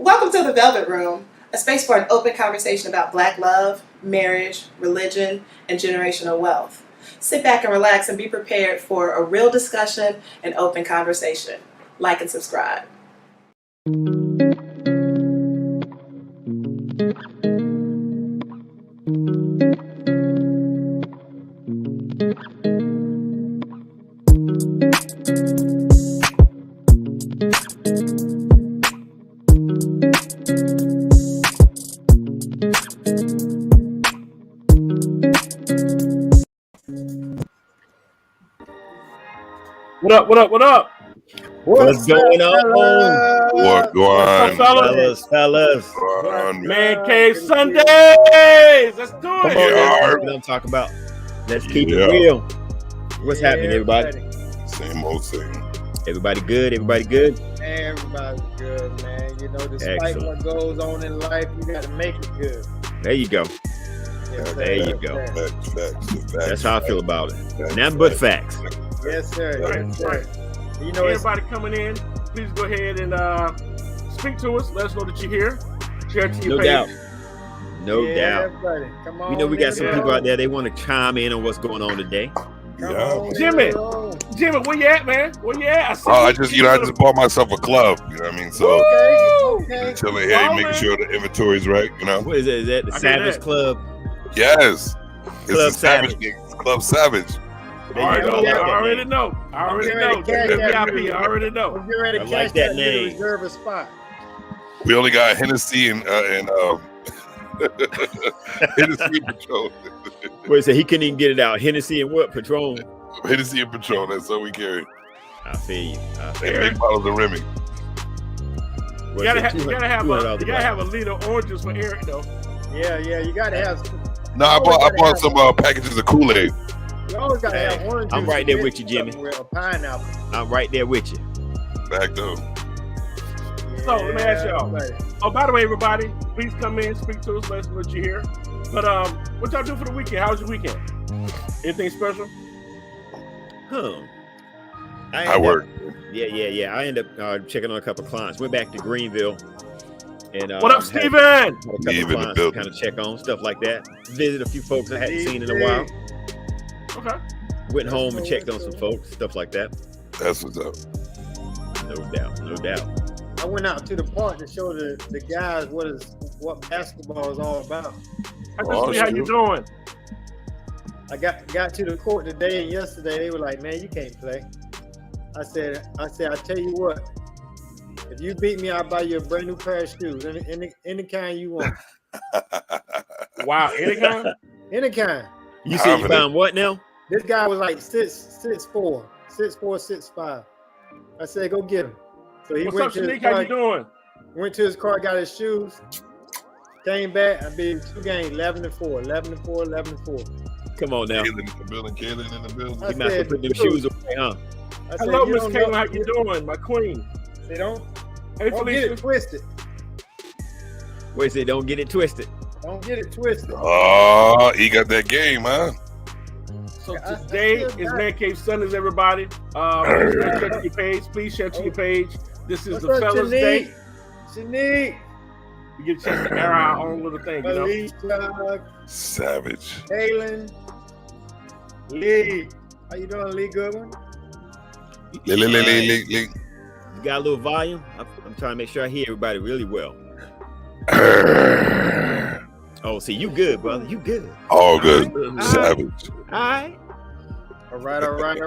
Welcome to the Velvet Room, a space for an open conversation about Black love, marriage, religion, and generational wealth. Sit back and relax and be prepared for a real discussion and open conversation. Like and subscribe. What up? What's going on? What going on, fellas? Man Cave Sundays. Let's do Come it. on, Yeah. what I'm talking about. Let's keep Yeah. it real. What's happening, everybody? Same old thing. Everybody good? Everybody good? Everybody's good, man. You know, despite Excellent. what goes on in life, you got to make it good. There you go. Yes, There sir. you go. Facts. That's how I feel about it. Nothing but facts. Yes, sir. Right, Yes, sir. right. You know, it's, Everybody coming in, please go ahead and speak to us. Let us know that you're here. Share it to your No page. doubt. No yeah, doubt. Everybody, come on. We know we got some Yeah. people out there, they want to chime in on what's going on today. Yeah. Jimmy, where you at, man? Where you at? See I you. just bought myself a club. You know what I mean? So Okay. chilling here, Wow, making man. sure the inventory's right. You know? What is that? Is that the I hear Savage that. Club? Yes. It's Club the Savage. Savage. It's Club Savage. There I you go. already I know. like I that already name. know. I already Get know. ready to cash That's that VIP. name. I already know. We're getting ready to I cash like that that name. name. Reserve a spot. We only got Hennessy and Hennessy and Patron. Wait, so he couldn't even get it out. Hennessy and what? Patron. Hennessy and Patron. That's all we carry. I feel you. And Fair. big bottles of Remy. You gotta have a liter of oranges for Eric though. Yeah. You got to have. No, I bought some packages of Kool-Aid. You always got to have orange I'm juice right there to with mix you, Jimmy. something with a pineapple. I'm right there with you. Back though. So, let me ask y'all. Buddy. Oh, by the way, everybody, please come in, speak to us, let us know that you're here. But what y'all do for the weekend? How was your weekend? Anything special? I work. Yeah. I ended up checking on a couple of clients. Went back to Greenville. And What up, had Steven? a couple Steve in of the clients to building. kind of check on stuff like that. Visit a few folks I hadn't seen in a while. Okay. Went home and checked on some folks, stuff like that. That's what's up. No doubt. I went out to the park to show the guys what basketball is all about. Oh, How you shoot. doing? I got to the court today and yesterday. They were like, "Man, you can't play." I said, I tell you what, if you beat me, I'll buy you a brand new pair of shoes, any kind you want, Wow, any kind? any kind. You said you found what now? This guy was like 6'4", 6'5". I said, "Go get him." So he What's went up, to his Shanique? How car. you doing? Went to his car, got his shoes, came back. I beat him 2 games, 11-4, 11-4, 11-4. Come on now. Kaylin in the building. Kaylin in the building. I You might have to put them dude. shoes away, huh? I said, Hello, "You Miss don't Caitlin. know- How you doing? My queen. They don't Hey, get Felicia. it twisted. Wait, say don't get it twisted. Don't get it twisted. Oh, he got that game, huh? So I today still is got Man Cave Sundays, everybody. Please share to your page. Please share to your page. This is What's the up, fellas' day. Shanique, We get a chance to air our own little thing, you know. Alicia, Savage. Kaylin, Lee. How you doing, Lee Goodwin? Lee. You got a little volume? I'm trying to make sure I hear everybody really well. Oh, see, you good, brother. You good. All good. Savage. All right. All right.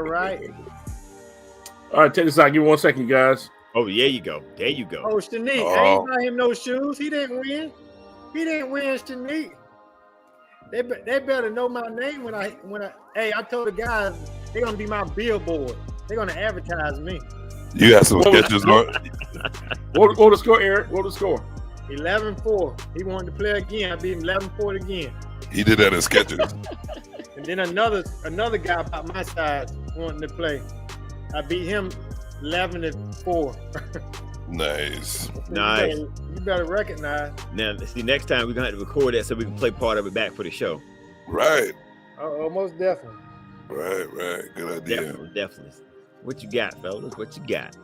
All right, check this out. Give me 1 second, guys. Oh, there you go. There you go. Oh, Shanique, I Oh. ain't buy him no shoes. He didn't win. Shanique. They better know my name when I. Hey, I told the guys they're gonna be my billboard. They're gonna advertise me. You got some sketches going. What the score, Eric? What the score? 11-4. He wanted to play again. I beat him 11-4 again. He did that in sketches. And then another guy about my size wanting to play. I beat him 11-4. Nice. Nice. You better recognize. Now, see, next time we're going to have to record that so we can play part of it back for the show. Right. Most definitely. Right. Good idea. Definitely. What you got, fellas? What you got?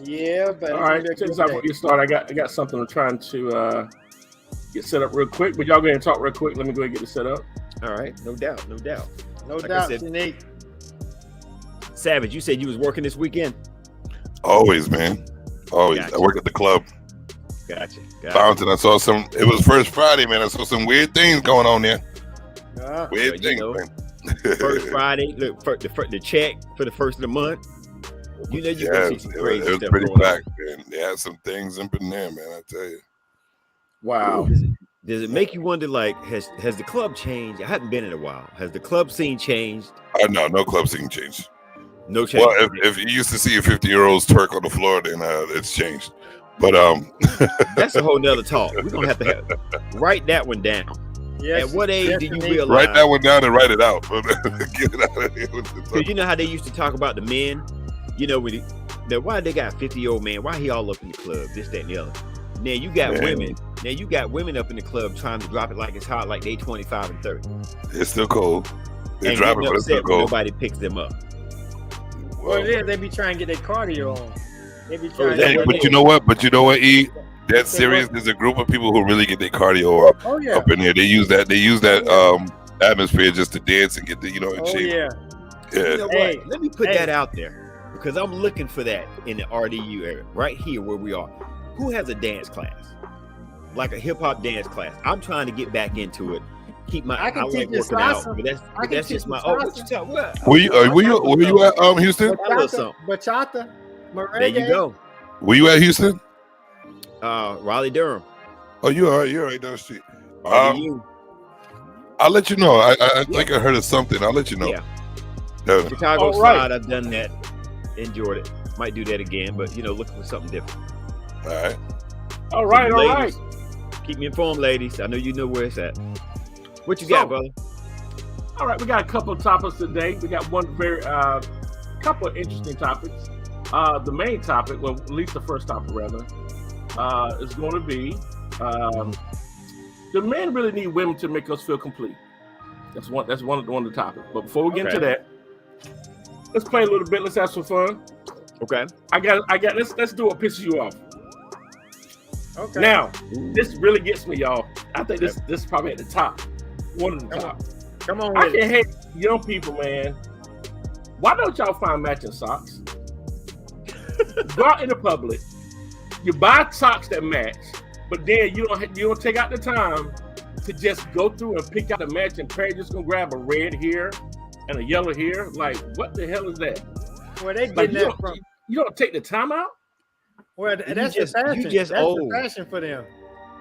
Yeah, but All right, check this out before we get started. I got something I'm trying to get set up real quick, but y'all go ahead and talk real quick. Let me go ahead and get it set up. All right, no doubt. No Like I doubt, said- Shanique. Savage, you said you was working this weekend. Always, man. Always. Gotcha. I work at the club. Gotcha. Fountain. I saw some. It was first Friday, man. I saw some weird things going on there. Weird you things, know, man. First Friday, look, the check for the first of the month. You know you're Yeah, gonna see some crazy it was stuff pretty going packed, man. They had some things up in there, man. I tell you. Wow. on. Does it make you wonder? Like, has the club changed? I haven't been in a while. Has the club scene changed? No club scene changed. No change. Well, if you used to see a 50-year-olds twerk on the floor, then it's changed. But That's a whole nother talk. We're gonna have to write that one down. Yes, At what age yes, do you Shanique. realize? write that one down and write it out. Get it out of here with the Because you know how they used to talk about the men, you know, why they got 50-year-old man? Why he all up in the club? This, that, and the other. Now you got Man. women. Now you got women up in the club trying to drop it like it's hot, like they 25 and 30. It's still cold. They're And driving, getting but it's still upset when cold. nobody picks them up. Well, yeah, they be trying to get their cardio on. They be Oh, trying is that Hey, what to but you know what? E, that's Say serious. what? There's a group of people who really get their cardio up, Oh yeah. up in there. They use that atmosphere just to dance and get the in Oh shape. yeah. Yeah. You know Hey, what? Let me put hey. that out there because I'm looking for that in the RDU area, right here where we are. Who has a dance class? Like a hip hop dance class. I'm trying to get back into it. Keep my I can like teach you working out, salsa. but that's I can that's teach just you my salsa. what you talk what? Were you at Houston? I love something. Bachata, merengue. There you go. Were you at Houston? Raleigh Durham. Oh, you're all right. You're right down the street. RDU. I'll let you know. I think I heard of something. I'll let you know. Yeah. Yeah. Chicago All right. side, I've done that. Enjoyed it. Might do that again, but looking for something different. All right. All right. So, All right. ladies, keep me informed, ladies. I know you know where it's at. What you got, So- brother? All right. We got a couple of topics today. We got one very couple of interesting topics. The main topic, well, at least the first topic rather, is going to be do men really need women to make us feel complete? That's one of the topics. But before we get into that, let's play a little bit. Let's have some fun. Okay. I got. Let's do what pisses you off. Okay. Now, this really gets me, y'all. I think this is probably at the top. One of the top. Come on I with can it. hate young people, man. Why don't y'all find matching socks? Go out in the public, you buy socks that match, but then you don't take out the time to just go through and pick out a matching pair. You're just gonna grab a red here and a yellow here. Like, what the hell is that? Where they Like, getting that from? you don't take the time out? Well, that's the just- fashion. you just that's old. the fashion for them.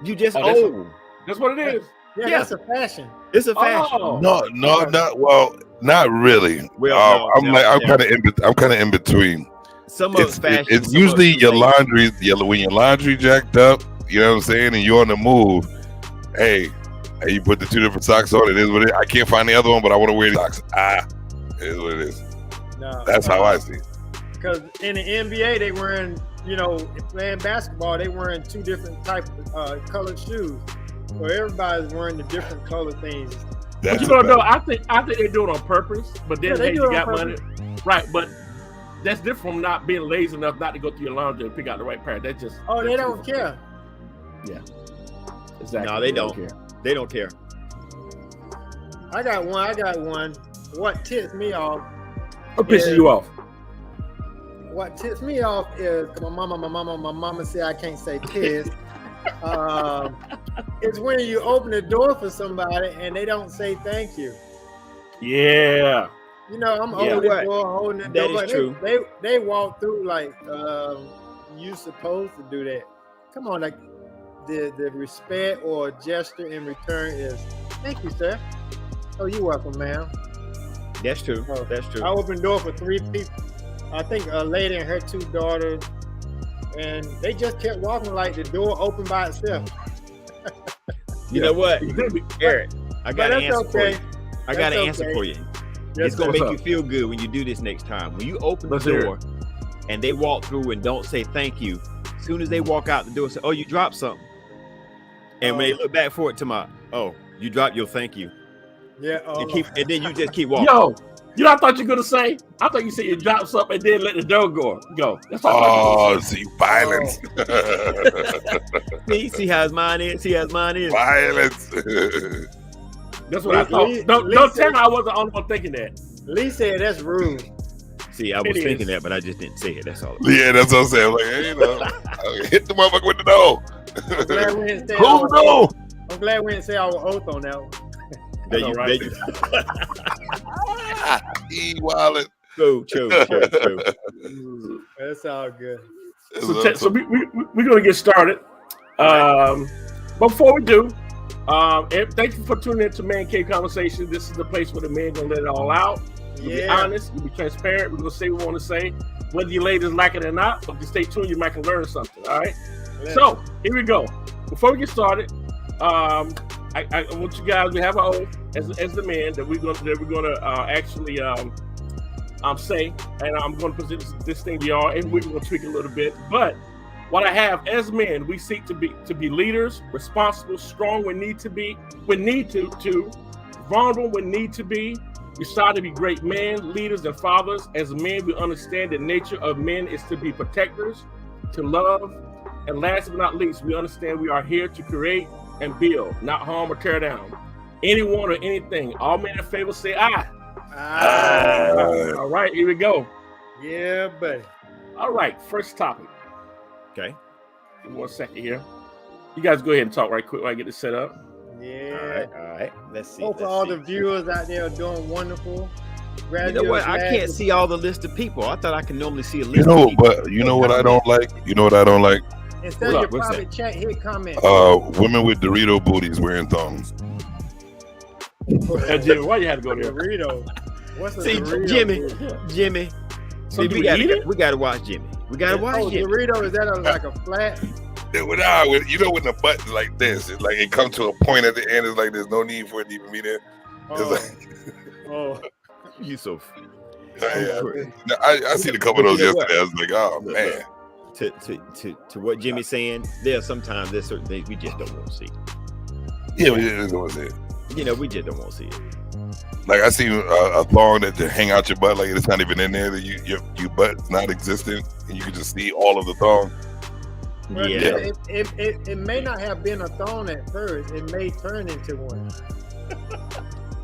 You just Oh, that's old. That's what it is. Yeah, Yeah. that's a fashion. It's a fashion. Oh. No, not really. Well, I'm kind of in between. Some of it's fashion. It's some of usually it's your lazy. laundry. When your laundry jacked up, you know what I'm saying, and you're on the move. Hey, you put the two different socks on. It is what it is. I can't find the other one, but I want to wear the socks. It is what it is. No, That's how I see it. Because in the NBA, they wearing, playing basketball, they wearing two different type of colored shoes. So everybody's wearing the different color things. But That's you don't a know. fact. I think they do it on purpose. But then Yeah, they hey, do you it got on money, right? But that's different from not being lazy enough not to go through your laundry and pick out the right pair. That's just. Oh, they that's don't care. Exactly. No, they don't. care. They don't care. I got one. What tips me off? What pisses Yeah. you off? What tips me off is my mama said I can't say piss. It's when you open the door for somebody and they don't say thank you. Yeah. I'm Yeah, holding the right. door, holding the That door. is but true. They walk through like you supposed to do that. Come on, like the respect or gesture in return is thank you, sir. Oh, you're welcome, ma'am. That's true. Oh. That's true. I opened the door for 3 people. I think a lady and her 2 daughters, and they just kept walking like the door opened by itself. You know what, Eric? I got an that's answer for okay. you. I got an That's answer okay. for you. Yes, It's gonna what's make up? you feel good when you do this next time. When you open the Let's hear door and they walk through and don't say thank you, as soon as they walk out the door, say, "Oh, you dropped something," and when they look back for it, you dropped your thank you. Yeah. And then you just keep walking. Yo, You know, I thought you were gonna say. I thought you said you drop something and then let the door go. That's what I thought you were see, violence. See how his mind is. Violence. That's what I thought. Don't tell me I wasn't the only one thinking that. Lee said that's rude. See, I was thinking that, but I just didn't say it. That's all. Yeah, that's what I'm saying. Like, hey, hit the motherfucker with the door. I'm glad we didn't say Close the door. I'm glad we didn't say our oath on that one. Wallet. True. That's all good. So we're gonna get started. Before we do, thank you for tuning in to Man Cave Conversation. This is the place where the men gonna let it all out. We'll be honest, we'll be transparent. We're gonna say what we want to say, whether you ladies like it or not. But just stay tuned, you might can learn something. All right. So here we go. Before we get started, I want you guys. We have an oath as the men that we're gonna actually say, and I'm gonna present this thing to y'all, and we're gonna tweak a little bit. But what I have as men, we seek to be leaders, responsible, strong when need to, vulnerable when need to be. We strive to be great men, leaders, and fathers. As men, we understand the nature of men is to be protectors, to love, and last but not least, we understand we are here to create and build, not harm or tear down. Anyone or anything. All men in favor say aye. Aye. All right, here we go. Yeah, buddy. All right, first topic. Okay. Give me 1 second here. You guys go ahead and talk right quick while I get this set up. Yeah. All right. Let's see. Hope all the viewers out there are doing wonderful. You know what? I can't see all the list of people. I thought I can normally see a list of people. But you know what I don't like? Instead of your private chat, hit comment. Women with Dorito booties wearing thongs. Jimmy, why you had to go there? Dorito. What's a See, Dorito? Jimmy. So we gotta watch Jimmy. We gotta watch Jimmy. Dorito, is that like a flat? When the button's like this, it's like it comes to a point at the end. It's like there's no need for it to even be there. You so. Yeah. No, I seen a couple of those yesterday. I was like, oh man. To what Jimmy's saying, there's certain things we just don't want to see. Yeah, we just don't want to see it. We just don't want to see it. Like I see a thong that to hang out your butt, like it's not even in there. That your butt's not existent, and you can just see all of the thong. Well, yeah. It may not have been a thong at first. It may turn into one.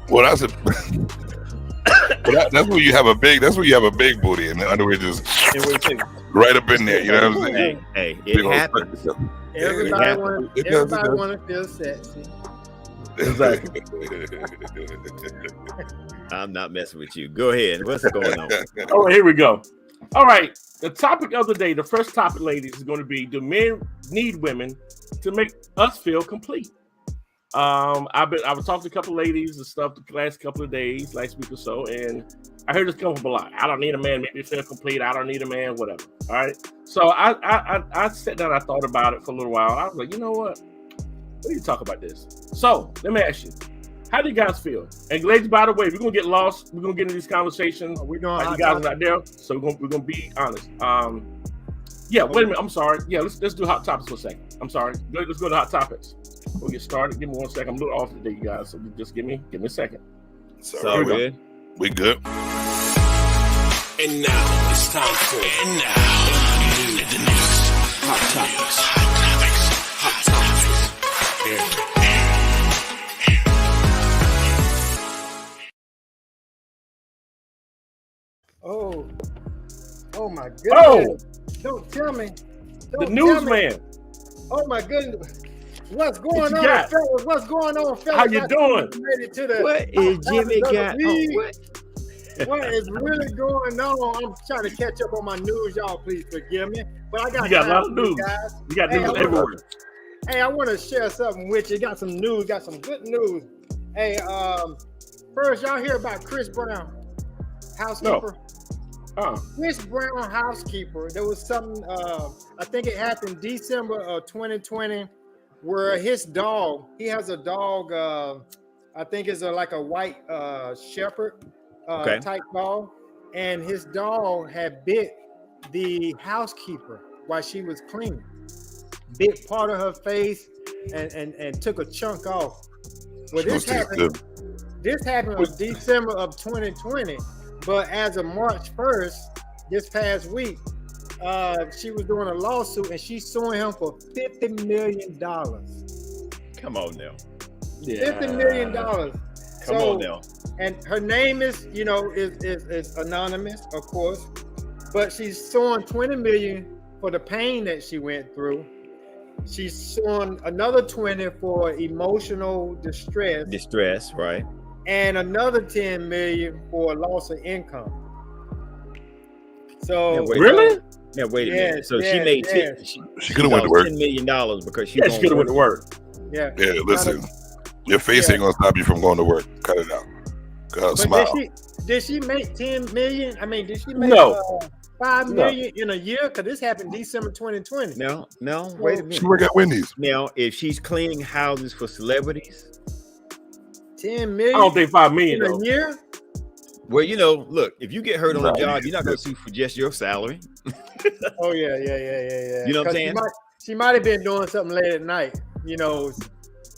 Well, that's where you have a big. That's where you have a big booty, and the underwear just right up in there. You know what I'm saying? Hey, it happens. Everybody want to feel sexy. Exactly. I'm not messing with you. Go ahead. What's going on? All right, here we go. All right. The topic of the day, the first topic, ladies, is going to be: do men need women to make us feel complete? I was talking to a couple ladies and stuff the last couple of days, last week or so, and I heard this come up a lot. I don't need a man to make me feel complete. I don't need a man, whatever. All right. So I sat down, I thought about it for a little while. I was like, you know what? What do you talk about this? So let me ask you, how do you guys feel? And ladies, by the way, we're gonna get lost. We're gonna get into these conversations. We're doing you guys are not there, so we're gonna be honest. Yeah. Wait a minute. I'm sorry. Yeah. Let's do hot topics for a second. I'm sorry. Let's go to hot topics. We'll get started. Give me 1 second. I'm a little off today, you guys. So just give me a second. So good. We good. And now it's time for the news. Hot topics. Oh my goodness. Oh, don't tell me. The newsman. Oh my goodness. What's going on, got? fellas? What's going on, fellas? How you doing? What is Jimmy got? What is really going on? I'm trying to catch up on my news. Y'all, please forgive me. But I got a lot of news. Guys. You got news everywhere. Hey, I want to share something with you. Got some news. Got some good news. Hey, first, y'all hear about Chris Brown, housekeeper? No. Chris Brown, housekeeper. There was something. I think it happened December of 2020, where his dog. He has a dog. I think it's like a white shepherd type dog, and his dog had bit the housekeeper while she was cleaning. Bit part of her face and took a chunk off. Well, this happened on December of 2020. But as of March 1st, this past week, she was doing a lawsuit and she's suing him for $50 million. Come on now. Yeah. $50 million. Come on now. And her name is anonymous, of course, but she's suing $20 million for the pain that she went through. She's suing another 20 for emotional distress. Distress, right? And another 10 million for loss of income. So Really? Now wait a minute. So yes, she made yes. She could have went to work. $10 million because she Yeah, she could have went to work. Yeah. Yeah, listen. Your face ain't gonna stop you from going to work. Cut it out. But Smile. did she make 10 million? I mean, did she make No. 5 million in a year? Because this happened December 2020. No, wait a She minute. work at Wendy's. Now, if she's cleaning houses for celebrities, 10 I million don't think 5 million in though. a year? well, look, if you get hurt on a Right. job, you're not going to sue for just your salary. Oh yeah. You know what I'm 'Cause saying? She might have been doing something late at night,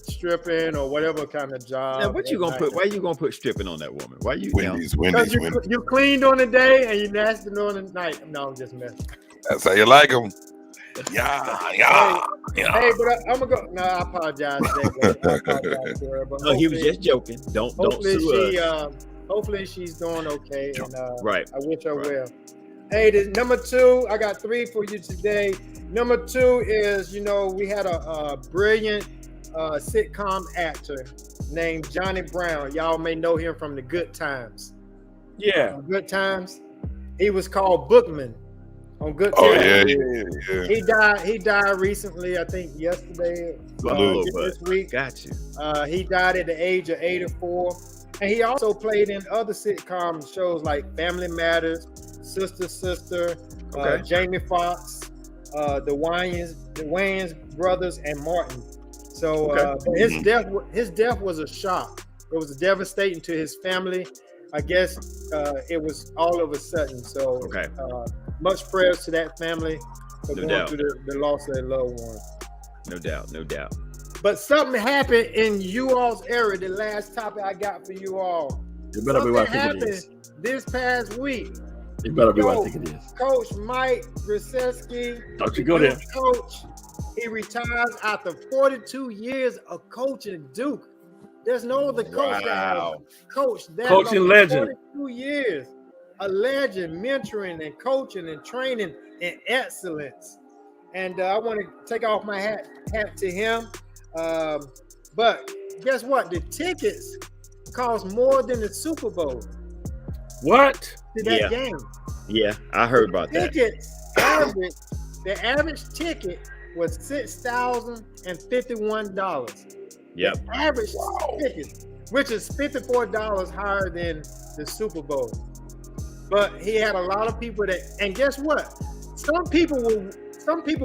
stripping or whatever kind of job. Now, what you gonna put? Why you gonna put stripping on that woman? Why you? Wendy's. Because you cleaned during the day and you nasty during the night. No, I'm just messing. That's how you like them. Yeah. Hey, but I'm gonna go. No, I apologize. I apologize to her, but No, he was hopefully- just joking. Don't Hopefully sue us. hopefully she's doing okay, and Right. I wish her Right. well. Hey, the number 2, I got 3 for you today. Number 2 is, we had a brilliant sitcom actor named Johnny Brown. Y'all may know him from the Good Times. Yeah. Good Times. He was called Bookman on Good Oh Times. yeah. He died recently, I think yesterday, this week. Got you. He died at the age of 84. And he also played in other sitcom shows like Family Matters, Sister, Okay. Jamie Foxx, the Wayans brothers, and Martin. So but his death was a shock. It was devastating to his family. I guess it was all of a sudden. So much prayers to that family for going through the loss of their loved one. No doubt. But something happened in you all's area. The last topic I got for you all. It better be what I think it happened is. this past week. It better be what I think it is. Coach Mike Brzezinski. Don't you go there. Coach. He retires after 42 years of coaching Duke. There's no other coach that has coached that Coaching long, legend. 42 years. A legend, mentoring and coaching and training in excellence. And I want to take off my hat to him. But guess what? The tickets cost more than the Super Bowl What? to that game. Yeah, I heard about that. Tickets the average ticket was $6,051. Yep. The average ticket, which is $54 higher than the Super Bowl. But he had a lot of people and guess what? Some people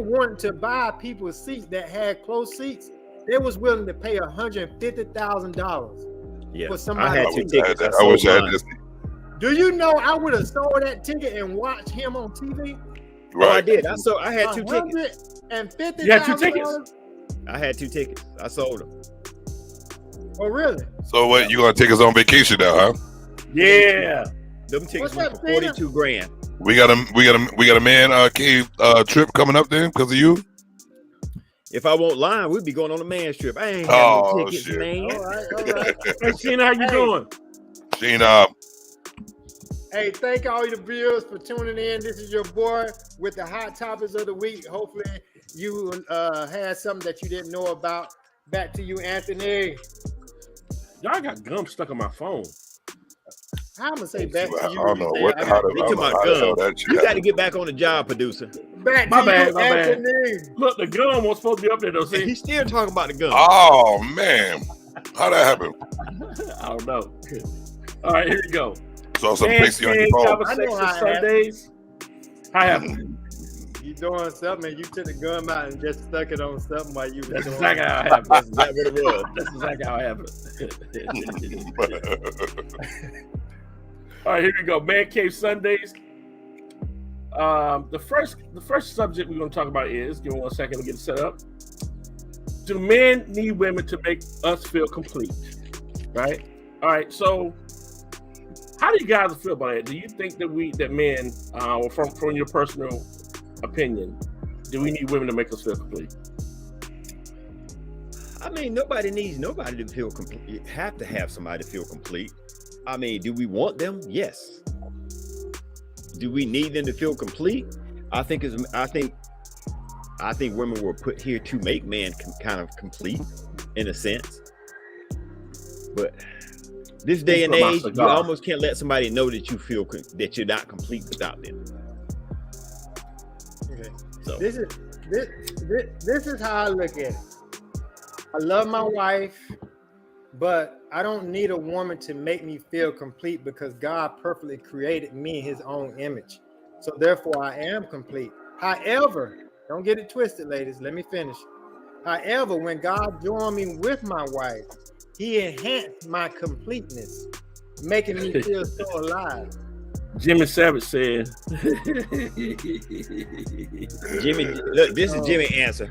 wanted to buy people's seats that had closed seats. They was willing to pay $150,000 for somebody. I had 2 tickets. I wish I had this. Do you know I would have sold that ticket and watched him on TV? Oh, I did. I had 2 tickets. $150,000. You had 2 tickets? I had 2 tickets. I sold them. Oh, really? So what? You gonna take us on vacation now, huh? Yeah. Them tickets What's were up, for $42,000. We got a man cave trip coming up then because of you. If I won't lie, we'd be going on a man's trip. I ain't having no tickets, shit. man. All right. Hey, Sheena, how you doing? Sheena, Hey, thank all you viewers for tuning in. This is your boy with the hot topics of the week. Hopefully you had something that you didn't know about. Back to you, Anthony. Y'all got gum stuck on my phone. I'm gonna say back to you. I don't know what the hell that shit You got to happened. get back on the job, producer. Back My to bad, you, my bad. Anthony. Look, the gum was supposed to be up there though. See, He's still talking about the gun. Oh man, how that happen? I don't know. All right, here we go. So some pasty on your phone. Conversation I know how it Sundays. How happened? You doing something? You took the gum out and just stuck it on something while you. That's doing exactly it. how it happened. That's not what it was. That's exactly how it happened. All right, here we go. Man Cave Sundays. The first subject we're going to talk about is, give me 1 second to get it set up. Do men need women to make us feel complete? Right? All right, so How do you guys feel about it? Do you think that men, from your personal opinion, do we need women to make us feel complete? I mean, nobody needs nobody to feel complete. You have to have somebody to feel complete. I mean, do we want them? Yes. Do we need them to feel complete? I think women were put here to make man kind of complete, in a sense. But this day and age, you almost can't let somebody know that you feel that you're not complete without them. Okay. So This is how I look at it. I love my wife, but I don't need a woman to make me feel complete because God perfectly created me in his own image. So therefore I am complete. However, don't get it twisted, ladies. Let me finish. However, when God joined me with my wife, he enhanced my completeness, making me feel so alive. Jimmy Savage said. Jimmy, look, this is Jimmy answer.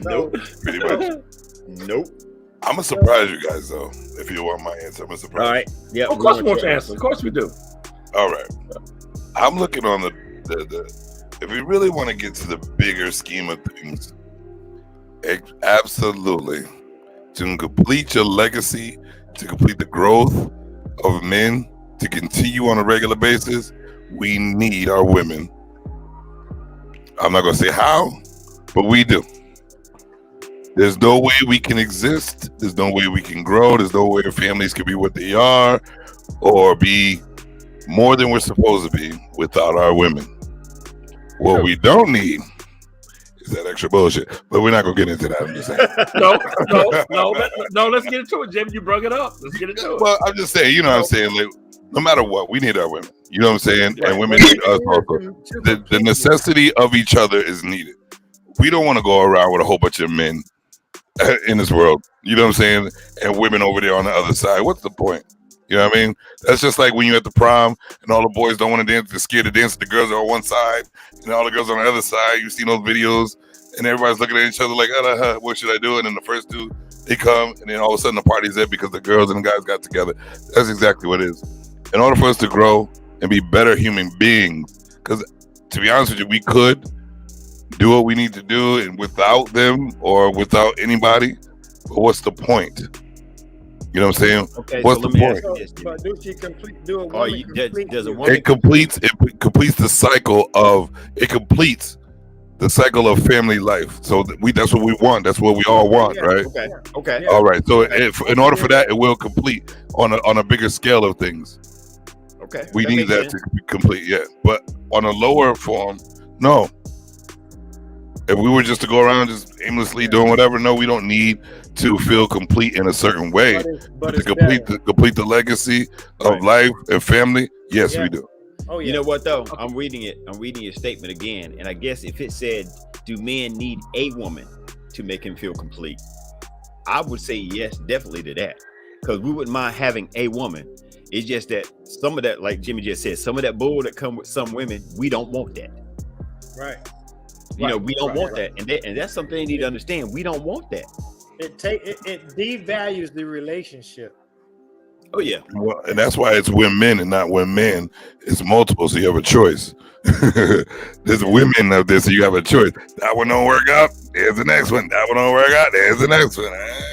Nope. Pretty much. Nope. I'm gonna surprise you guys though. If you want my answer, I'm gonna surprise. All right. Yeah. Of course we want your answer. Of course we do. You. All right. I'm looking on the if we really want to get to the bigger scheme of things, absolutely, to complete your legacy, to complete the growth of men, to continue on a regular basis, we need our women. I'm not gonna say how, but we do. There's no way we can exist. There's no way we can grow. There's no way our families can be what they are or be more than we're supposed to be without our women. What we don't need is that extra bullshit. But we're not going to get into that. I'm just saying. No, let's get into it, Jim. You brought it up. Let's get into it. Well, I'm just saying, you know what I'm saying? Like, no matter what, we need our women. You know what I'm saying? Right. And women need us also. The necessity of each other is needed. We don't want to go around with a whole bunch of men in this world, you know what I'm saying, and women over there on the other side. What's the point? You know what I mean? That's just like when you're at the prom and all the boys don't want to dance, they're scared to dance. The girls are on one side and all the girls on the other side. You've seen those videos and everybody's looking at each other like, what should I do? And then the first two, they come and then all of a sudden the party's there because the girls and the guys got together. That's exactly what it is. In order for us to grow and be better human beings, because to be honest with you, we could do what we need to do and without them or without anybody, but what's the point? You know what I'm saying? Okay, what's the point? But do she do a woman complete? Does a woman It completes the cycle of family life. So that's what we want. That's what we all want, right? Okay. All right. So in order for that, it will complete on a bigger scale of things. Okay. We need that to be complete, yeah. But on a lower form, no. If we were just to go around just aimlessly doing whatever, no, we don't need to feel complete in a certain way. But to complete the legacy of life and family, yes, we do. Oh, yeah. You know what though? I'm reading your statement again, and I guess if it said, "Do men need a woman to make him feel complete?" I would say yes, definitely to that, because we wouldn't mind having a woman. It's just that some of that, like Jimmy just said, some of that bull that come with some women, we don't want that. Right. You know, we don't want that, and that's something they need to understand. We don't want that. It devalues the relationship. Oh yeah. Well, and that's why it's women and not women. It's multiple, so you have a choice. There's women out there, so you have a choice. That one don't work out. There's the next one. That one don't work out. There's the next one.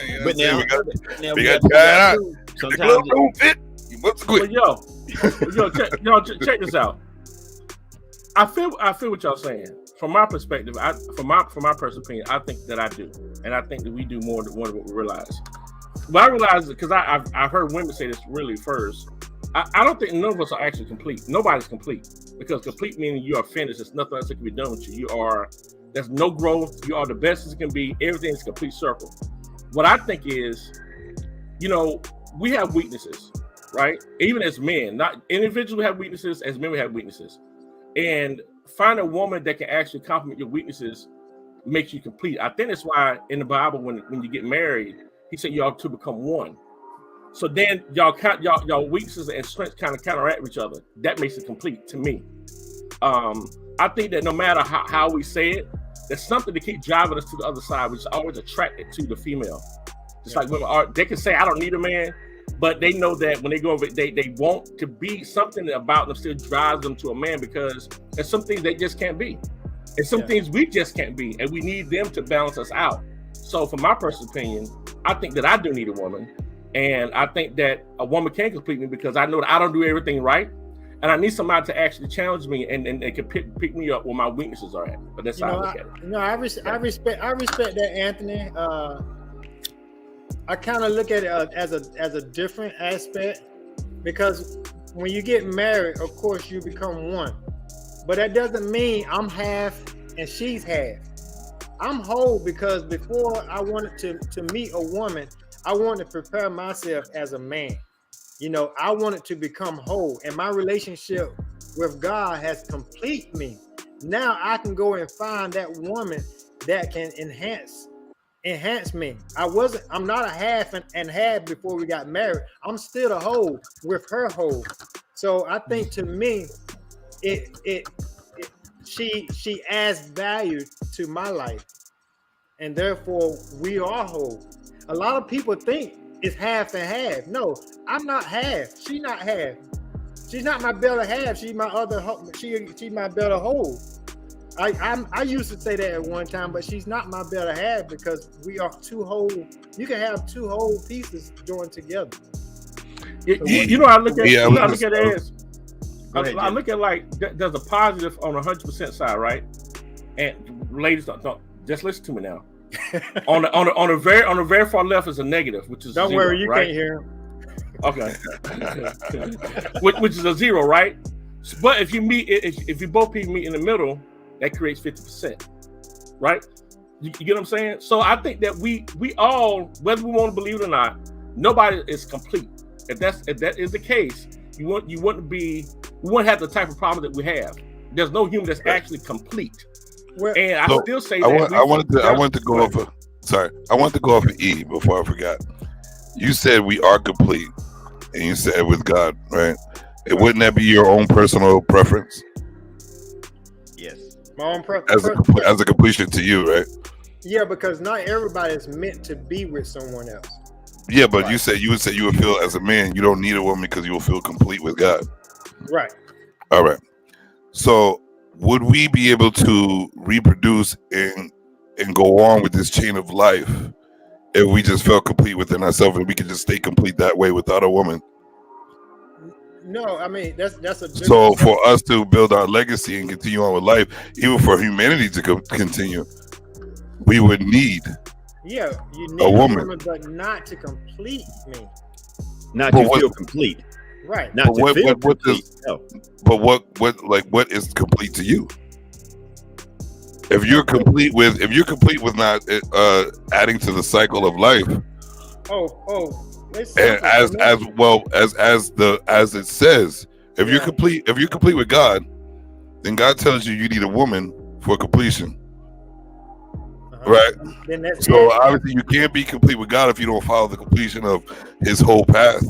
You know But now we got to try it out. The glove sometimes don't fit. What's quick? Check this out. I feel what y'all saying. From my perspective, from my personal opinion, I think that I do, and I think that we do more than what we realize. But I realize because I've heard women say this really first. I don't think none of us are actually complete. Nobody's complete, because complete meaning you are finished. There's nothing else that can be done with you. There's no growth. You are the best as it can be. Everything's a complete circle. What I think is, we have weaknesses, right? Even as men, not individually have weaknesses. As men, we have weaknesses, and find a woman that can actually complement your weaknesses makes you complete. I think that's why in the Bible, when you get married, he said y'all two become one. So then y'all weaknesses and strengths kind of counteract each other. That makes it complete to me. I think that no matter how we say it, there's something to keep driving us to the other side, which is always attracted to the female. Just like women are, they can say I don't need a man, but they know that when they go over, they want to be something about them still drives them to a man, because there's some things they just can't be, and some things we just can't be, and we need them to balance us out. So, from my personal opinion, I think that I do need a woman, and I think that a woman can complete me because I know that I don't do everything right, and I need somebody to actually challenge me and can pick me up where my weaknesses are at. But that's how I look at it. I respect that, Anthony. I kind of look at it as a different aspect, because when you get married, of course you become one, but that doesn't mean I'm half and she's half. I'm whole because before I wanted to meet a woman, I wanted to prepare myself as a man. I wanted to become whole, and my relationship with God has complete me. Now I can go and find that woman that can enhance me. I'm not a half and half before we got married. I'm still a whole with her whole. So I think to me, she adds value to my life, and therefore we are whole. A lot of people think it's half and half. No, I'm not half. She's not half. She's not my better half. She's my other. She's my better whole. I used to say that at one time, but she's not my better half because we are two whole. You can have two whole pieces joined together. I look at it as I look at like there's a positive on 100% side, right? And ladies, don't just listen to me now. on the very far left is a negative, which is don't zero, worry, you right? can't hear him. Okay, which is a zero, right? But if you both people meet in the middle, that creates 50%, right? You get what I'm saying? So I think that we all, whether we want to believe it or not, nobody is complete. If that is the case, we wouldn't have the type of problem that we have. There's no human that's actually complete. And I still say that I wanted to go off of E before I forgot. You said we are complete, and you said with God, right? Wouldn't that be your own personal preference? Yes. My own preference as a completion to you, right? Yeah, because not everybody is meant to be with someone else. Yeah, but right. you would say you would feel as a man you don't need a woman because you will feel complete with God. Right. All right. So would we be able to reproduce and go on with this chain of life if we just felt complete within ourselves and we could just stay complete that way without a woman? No, I mean that's a. So for us to build our legacy and continue on with life, even for humanity to continue, we would need. Yeah, you need a woman, but not to complete me. Not to feel complete. Right. Not to feel complete. But what is complete to you? If you're complete with not adding to the cycle of life. And as it says, if you're complete with God, then God tells you need a woman for completion. Right. So obviously you can't be complete with God if you don't follow the completion of his whole path.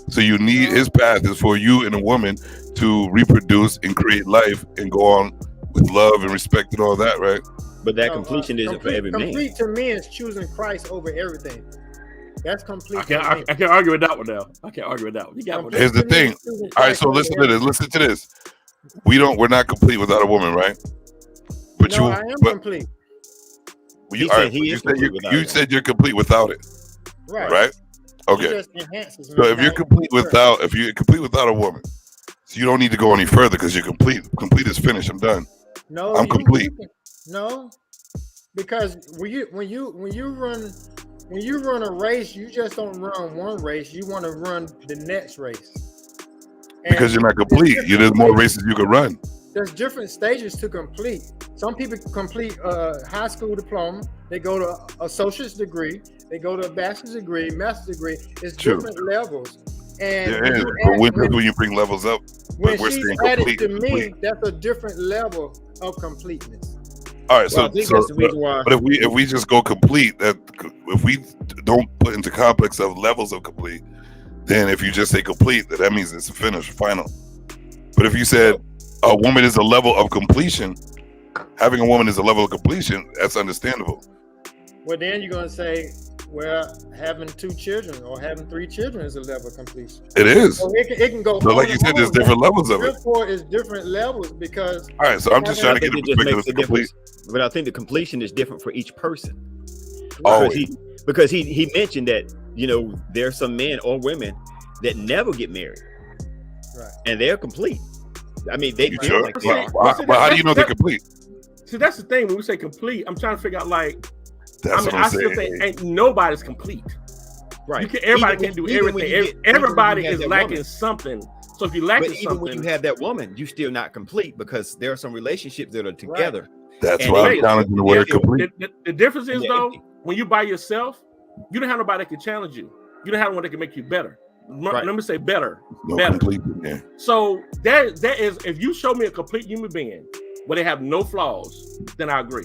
So you need his path is for you and a woman to reproduce and create life and go on with love and respect and all that, right? But that completion isn't for every man. Complete to me is choosing Christ over everything. That's complete. I can't argue with that one now. I can't argue with that one. You got one. Here's the thing. All right, so listen to this. We're not complete without a woman, right? But I am complete. You said you're complete without it. Right? Okay. So if you're complete without a woman, so you don't need to go any further because you're complete. Complete is finished. I'm done. No, I'm complete. No, because when you run a race, you just don't run one race. You want to run the next race. Because you're not complete. There's more races you can run. There's different stages to complete. Some people complete a high school diploma. They go to a associate's degree. They go to a bachelor's degree, master's degree. It's different levels. And when you bring levels up, when she's added to me, that's a different level of completeness. All right, but if we just go complete, that if we don't put into complex of levels of complete, then if you just say complete, that means it's a finish, final. But if you said a woman is a level of completion, having a woman is a level of completion, that's understandable. Well, then you're gonna say Well, having 2 children or having 3 children is a level of completion. It is. So it can go. So like on you and said, there's on. different levels of it. Therefore, it's different levels because. All right, so I'm just trying to I get think a it just perspective makes of a complete. difference. But I think the completion is different for each person. Oh, Because he mentioned that, you know, there are some men or women that never get married. Right. And they're complete. I mean, they you feel sure? like they Well, are. see, But how do you know they're complete? See, that's the thing. When we say complete, I'm trying to figure out, like, That's what I'm still saying. think ain't nobody's complete. Right. Everybody can't do everything. Everybody is lacking woman. something. So if you're lacking But even something, when you have that woman, you're still not complete because there are some relationships that are together. That's And why they- I'm challenging the word complete. the difference is, Yeah. though, when you by yourself, you don't have nobody that can challenge you. You don't have one that can make you better. Right. Let me say better. No better. complete in there. So that is, if you show me a complete human being where they have no flaws, then I agree.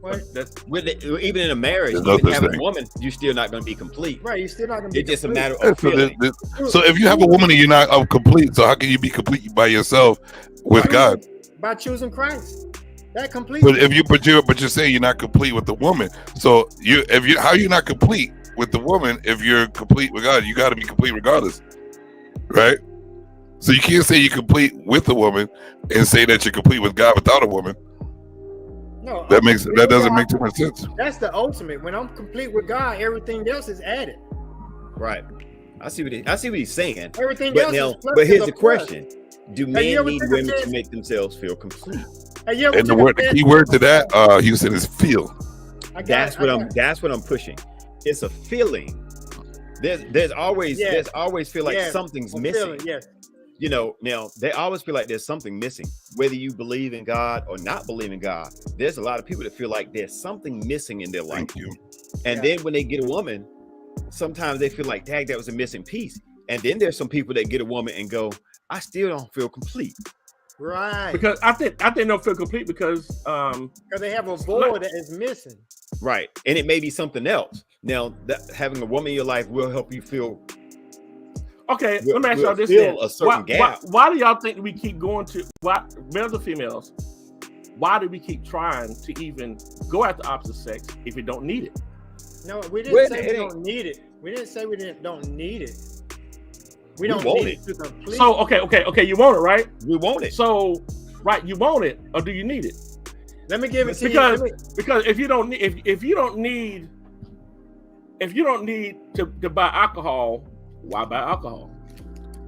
Well, That's Even in a marriage, There's no even such having thing. a woman, you're still not going to be complete. right. You're still not going to be. It's just a complete. matter Yeah, of feeling. so if you have a woman and you're not complete, so how can you be complete by yourself with God? By choosing Christ. That complete. But you're saying you're not complete with the woman. So how you not complete with the woman if you're complete with God? You got to be complete regardless, right? So you can't say you're complete with a woman and say that you're complete with God without a woman. No, That doesn't make too much sense. That's the ultimate. When I'm complete with God, everything else is added. Right. I see what he's saying. Everything But else now, is plus. but here's is the a plus. question: do you men ever need took a women test? to make themselves feel complete? Have you ever And took a the test? key word to that, Houston, is feel. That's what I'm pushing. It's a feeling. There's always feel like something's missing. Yes. You know, now they always feel like there's something missing, whether you believe in God or not believe in God. There's a lot of people that feel like there's something missing in their life. Thank you. And then when they get a woman, sometimes they feel like, dang, that was a missing piece. And then there's some people that get a woman and go, I still don't feel complete. Right. because I think they don't feel complete because Because they have a void that is missing. Right. And it may be something else. Now, having a woman in your life will help you feel. Okay, let me ask y'all this Fill then. a certain gap. Why do y'all think we keep going to, males or females, why do we keep trying to even go at the opposite sex if we don't need it? No, we didn't say we don't need it. We didn't say we don't need it. We don't want need it. to complete. So, okay, you want it, right? We want it. So, right, you want it, or do you need it? Let me give it to Because you. because if you don't need to buy alcohol, why buy alcohol?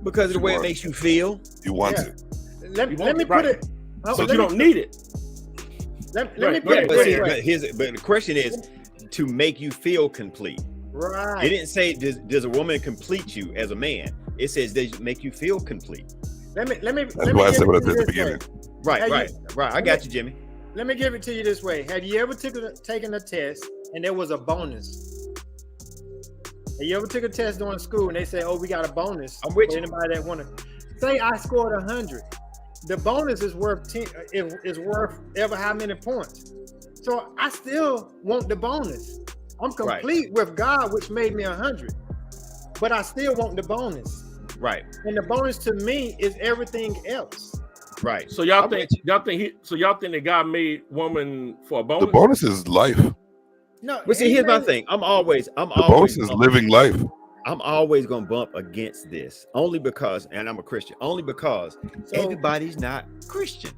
Because of the way it makes you feel. You want Yeah. it. Let me right. put it. But you don't need it. Let Right, me put it go this ahead. way. But the question is to make you feel complete. Right. It didn't say does a woman complete you as a man. It says does it make you feel complete. Let me. That's why I said what I said at the beginning. Right, Hey, right. I got you, Jimmy. Let me give it to you this way. Have you ever taken a test and there was a bonus? Have you ever took a test during school and they say, "Oh, we got a bonus"? I'm with for you. Anybody that want to say I scored 100, the bonus is worth 10. Is worth ever how many points? So I still want the bonus. I'm complete with God, which made me 100, but I still want the bonus. Right, And the bonus to me is everything else. right. So y'all I'm think that God made woman for a bonus? The bonus is life. No, But see, here's my thing. I'm The always bonus is living life. I'm always gonna bump against this only because, and I'm a Christian, only because everybody's not Christian.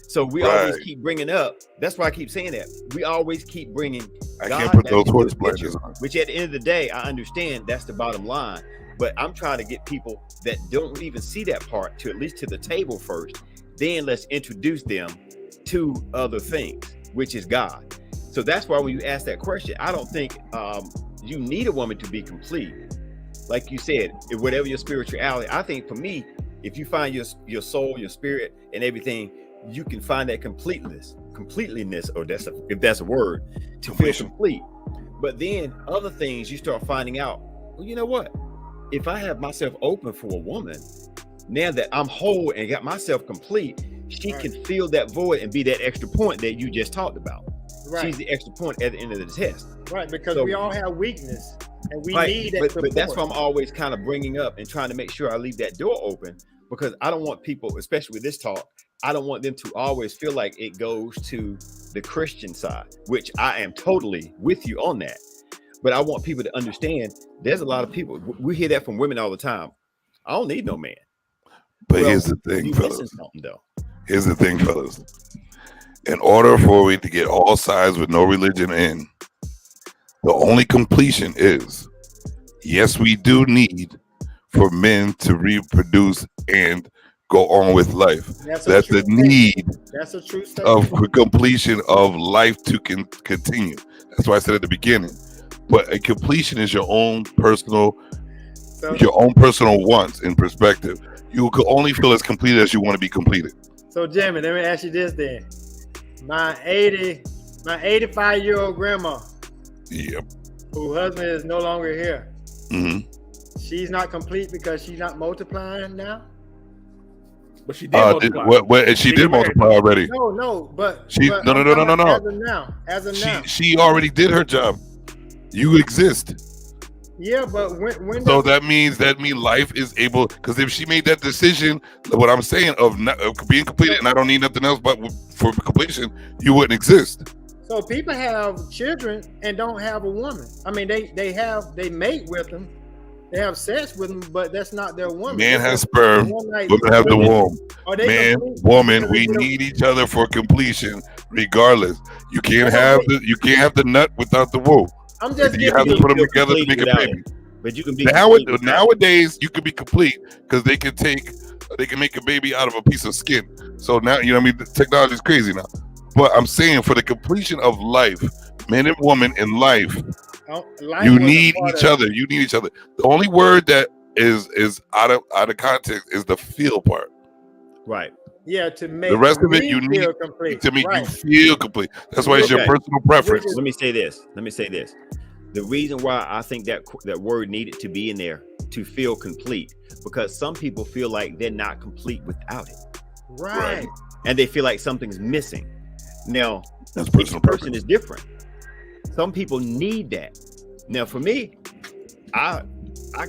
So we always keep bringing up. That's why I keep saying that. We always keep bringing. I God can't put back those into horse the picture, blinders on. which at the end of the day, I understand that's the bottom line. But I'm trying to get people that don't even see that part to at least to the table first. Then let's introduce them to other things, which is God. So that's why when you ask that question, I don't think you need a woman to be complete. Like you said, whatever your spirituality, I think for me, if you find your soul, your spirit, and everything, you can find that completeness, or if that's a word, to feel complete. But then other things you start finding out, well, you know what? If I have myself open for a woman, now that I'm whole and got myself complete, she can fill that void and be that extra point that you just talked about. Right. She's the extra point at the end of the test. Right, because we all have weakness and we Right, need that support. but that's why I'm always kind of bringing up and trying to make sure I leave that door open, because I don't want people, especially with this talk, I don't want them to always feel like it goes to the Christian side, which I am totally with you on that. But I want people to understand there's a lot of people. We hear that from women all the time. I don't need no man. But here's the thing, you fellas. missing something though. Here's the thing, fellas. In order for we to get all sides with no religion in, the only completion is, yes, we do need for men to reproduce and go on with life. That's the need That's a true statement. of completion of life to continue. That's why I said at the beginning. But a completion is your own personal wants in perspective. You can only feel as complete as you want to be completed. So, Jamie, let me ask you this then. My 85-year-old grandma, Yep. whose husband is no longer here, Mm-hmm. she's not complete because she's not multiplying now? But she did multiply. And she did multiply already. No, but No. As of now. She already did her job. You exist. Yeah, but when So that means life is able, because if she made that decision, what I'm saying of being completed, and I don't need nothing else but for completion, you wouldn't exist. So people have children and don't have a woman. I mean, they mate with them, they have sex with them, but that's not their woman. Man has sperm, women have the womb. Man, woman, we need each other for completion, regardless. You can't have the nut without the womb. I'm just you have to put them together to make a baby. But you can be nowadays you can be complete because they can make a baby out of a piece of skin. So now the technology is crazy now. But I'm saying for the completion of life, man and woman in life, you need each other. You need each other. The only word that is out of context is the feel part. Right. Yeah, to make the rest of it you need complete. to make you feel complete. That's why it's your personal preference. Let me say this. The reason why I think that word needed to be in there to feel complete, because some people feel like they're not complete without it. Right. And they feel like something's missing. Now, each person is different. Some people need that. Now, for me, I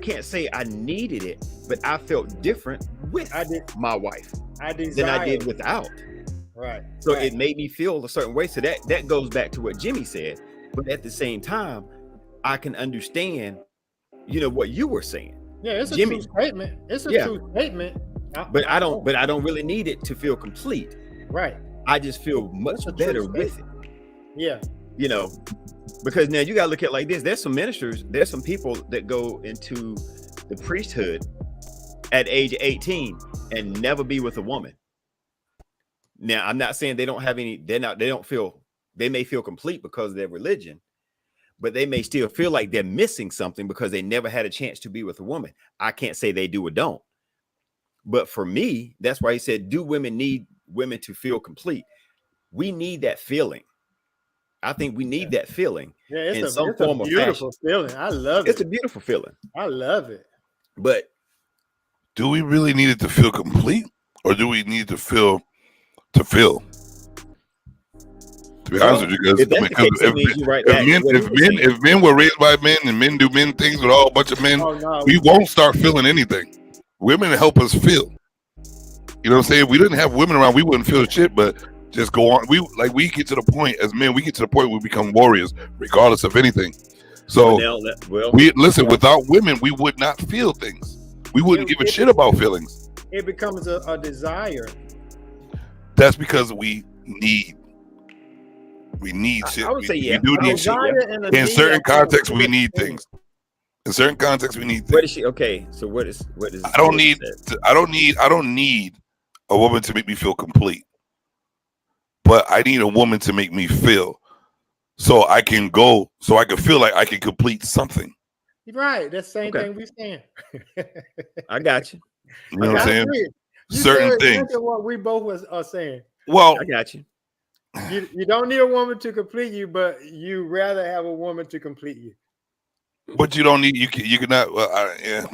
can't say I needed it, but I felt different with my wife than I did without. Right. So it made me feel a certain way. So that goes back to what Jimmy said. But at the same time, I can understand, what you were saying. Yeah, it's Jimmy, a true statement. It's a true statement. But I don't really need it to feel complete. Right. I just feel much better with it. Yeah. Because now you gotta look at it like this. There's some ministers, there's some people that go into the priesthood at age 18 and never be with a woman. Now, I'm not saying they don't have any, they may feel complete because of their religion, but they may still feel like they're missing something because they never had a chance to be with a woman. I can't say they do or don't. But for me, that's why he said, do women need women to feel complete? We need that feeling. I think we need that feeling in some form of fashion. It's a beautiful feeling. I love it. It's a beautiful feeling. I love it. But do we really need it to feel complete, or do we need to feel? To be honest with you guys, if men were raised by men and men do men things with all a bunch of men, we won't start feeling anything. Women help us feel. You know what I'm saying? If we didn't have women around, we wouldn't feel shit, but just go on. We get to the point as men, we get to the point where we become warriors, regardless of anything. So without women, we would not feel things. We wouldn't give a shit about feelings. It becomes a desire. That's because we need shit. I would say we do need shit. In certain contexts, we need things. In certain contexts, we need things. What is she? Okay, so what is? I don't need a woman to make me feel complete, but I need a woman to make me feel, so I can feel like I can complete something. Right, that's the same thing we're saying. I got you. You know what I'm saying? Certain things. What we both are saying. Well, I got you. You don't need a woman to complete you, but you rather have a woman to complete you. But you don't need you cannot. Yeah.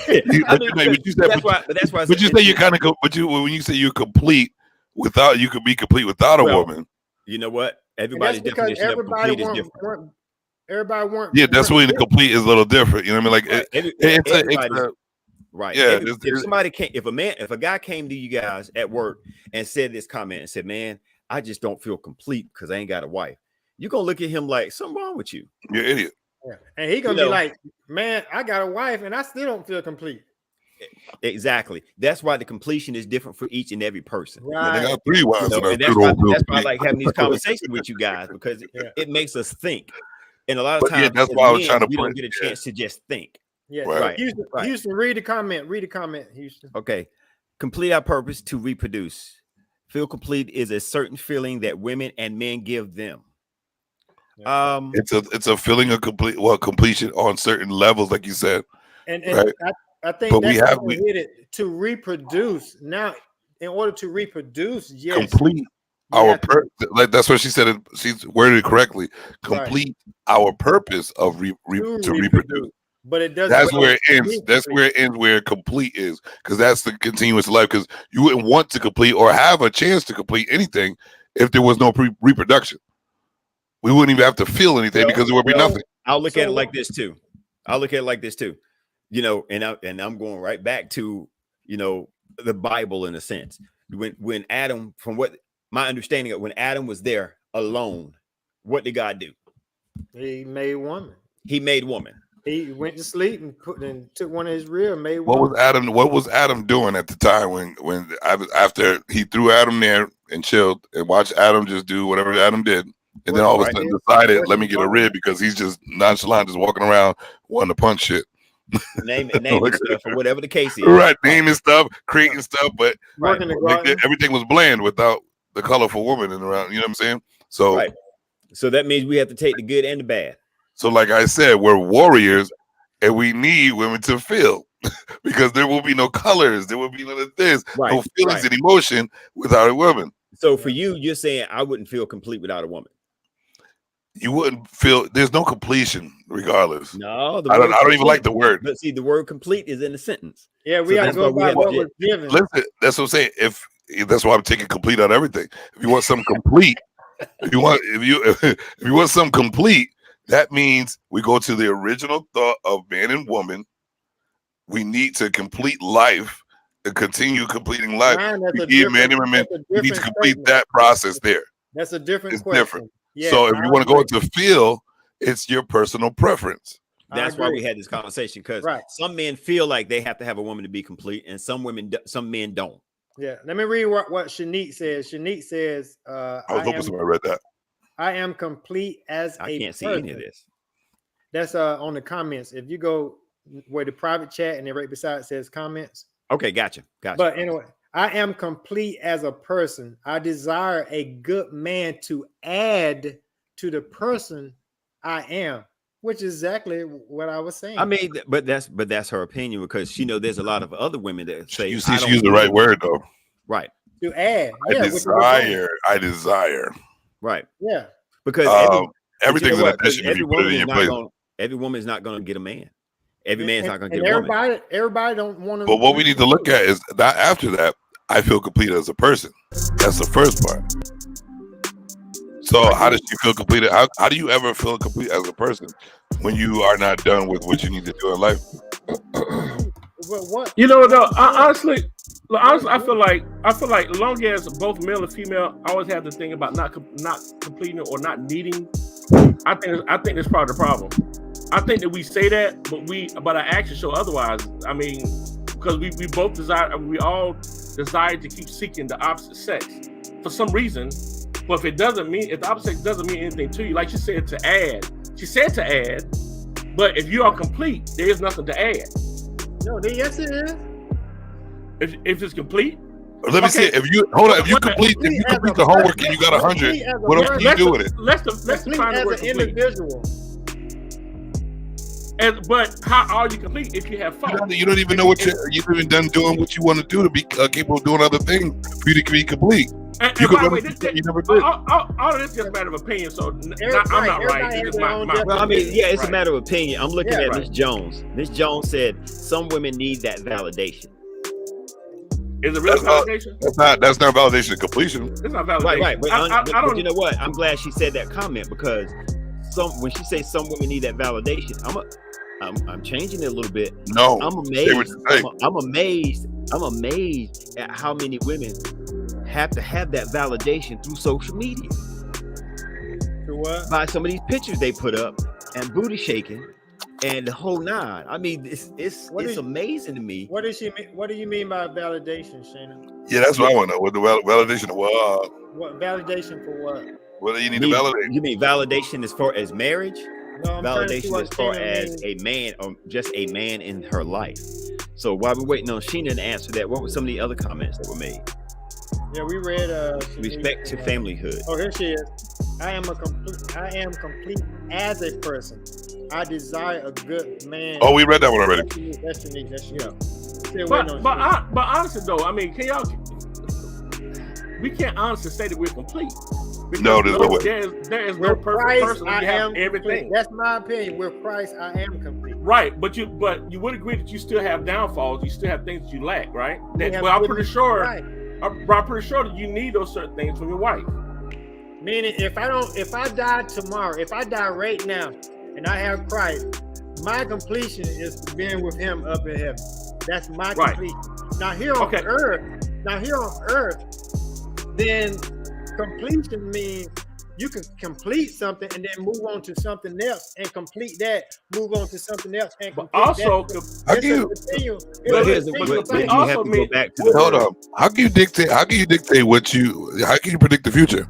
That's why. But you say you kind of go. But when you say you're complete without, you could be complete without a woman. You know what? Everybody's definition of complete is different. Everybody wants. Yeah, that's when the complete is a little different. You know what I mean? Like it's right. Yeah. If a guy came to you guys at work and said this comment and said, "Man, I just don't feel complete because I ain't got a wife," you're gonna look at him like something wrong with you. You're an idiot. Yeah. And he gonna be like, man, I got a wife and I still don't feel complete. Exactly. That's why the completion is different for each and every person. Man, they Right. got 3 wives, And and that's why I like having these conversations with you guys, because it makes us think. And a lot of times, that's why I was trying to we put don't get a chance to just think. Yeah. Right. Houston, read the comment. Read the comment, Houston. Okay. Complete our purpose to reproduce. Feel complete is a certain feeling that women and men give them. It's a feeling of completion on certain levels, like you said. And right? I think But we hit it to reproduce. Now, in order to reproduce, yes, complete our purpose. Like that's what she said. She's worded it correctly. Complete our purpose of to reproduce. But it doesn't. That's where it ends. That's where it ends. Where complete is, because that's the continuous life. Because you wouldn't want to complete or have a chance to complete anything if there was no reproduction. We wouldn't even have to feel anything because there would be nothing. I'll look at it like this too. You know, and I'm going right back to, you know, the Bible in a sense. When Adam, from what my understanding of, when Adam was there alone, what did God do? He made woman. He made woman. He went to sleep and took one of his ribs and made woman. What was Adam doing at the time when after he threw Adam there and chilled and watched Adam just do whatever Adam did? And then all of a sudden decided, let me get a rib because he's just nonchalant, just walking around wanting to punch shit. Name stuff or whatever the case is. Right, naming stuff, creating stuff, but everything was bland without the colorful woman in around. You know what I'm saying? So, so that means we have to take the good and the bad. So, like I said, we're warriors, and we need women to feel because there will be no colors, there will be none of this, no feelings and emotion without a woman. So, for you, you're saying I wouldn't feel complete without a woman. You wouldn't feel. There's no completion, regardless. No, I don't even like the word. But see, the word "complete" is in a sentence. Yeah, we have to go by what we're given. Listen, that's what I'm saying. That's why I'm taking complete out of everything. If you want something complete, if you want something complete, that means we go to the original thought of man and woman. We need to complete life and continue completing life. Man and women, we need to complete that process there. That's a different it's question. Different. Yeah, so if you want to go into feel, it's your personal preference. That's why we had this conversation, because some men feel like they have to have a woman to be complete, and some men don't. Yeah, let me read what Shanique says. Shanique says, I was hoping somebody read that. I am complete as I can't see any of this. That's on the comments. If you go where the private chat and then right beside it says comments. Okay, gotcha. But anyway, I am complete as a person. I desire a good man to add to the person I am, which is exactly what I was saying. I mean, but that's her opinion, because she knows there's a lot of other women that say, you see, she used the right word though. Right. To add. I desire. Right. Yeah. Because everything's an addition if you put it in your place. Every woman's not going to get a man. Every man's not going to get a woman. Everybody don't want to. But what we need to look at is that after that, I feel complete as a person. That's the first part. So how does she feel complete? How do you ever feel complete as a person when you are not done with what you need to do in life? What? You know, though, honestly, I feel like as long as both male and female always have the thing about not completing or not needing, I think that's part of the problem. I think that we say that, but our actions show otherwise. I mean, because we both all desire to keep seeking the opposite sex for some reason. But if the opposite sex doesn't mean anything to you, like she said to add, but if you are complete, there is nothing to add. No, yes it is. If it's complete. Let me see. If you complete the homework and you got 100, what else can you do with it? Let's define the word complete. Individual. But how are you complete if you have fun? You don't even know what you're even done doing what you want to do to be capable of doing other things for you to be complete. And by the way, you never did. All of this is just a matter of opinion. So I'm not right. It's just my well, I mean, yeah, it's a matter of opinion. I'm looking at Miss Jones. Miss Jones said some women need that validation. Is it real validation? That's not validation of completion. It's not validation. Right. But you know what? I'm glad she said that comment, because when she says some women need that validation, I'm changing it a little bit. No, I'm amazed. I'm amazed at how many women have to have that validation through social media. what? by some of these pictures they put up and booty shaking and the whole nine. I mean, it's amazing to me. What does she mean? What do you mean by validation, Shana? Yeah, that's what I want to know. What the validation of what? What validation for what? What do you need to validate? You mean validation as far as marriage? No, I'm trying to see Validation what as far Shana as means. a man or just a man in her life. So while we're waiting on Sheena to answer that, what were some of the other comments that were made? Yeah, we read Respect to familyhood. Oh, here she is. I am complete as a person. I desire a good man. Oh, we read that one already. That's Shanique. That's you. But honestly though, I mean, we can't honestly say that we're complete. No, there's no way. There is no perfect person. We have everything. Complete. That's my opinion. With Christ, I am complete. Right, but you would agree that you still have downfalls. You still have things that you lack, right? I'm pretty sure. Right. I'm pretty sure that you need those certain things from your wife. Meaning, if I die tomorrow, if I die right now, and I have Christ, my completion is being with Him up in heaven. That's my completion. Now here on earth, then completion means you can complete something and then move on to something else and complete that, move on to something else and complete also, that. How can you dictate what you? How can you predict the future?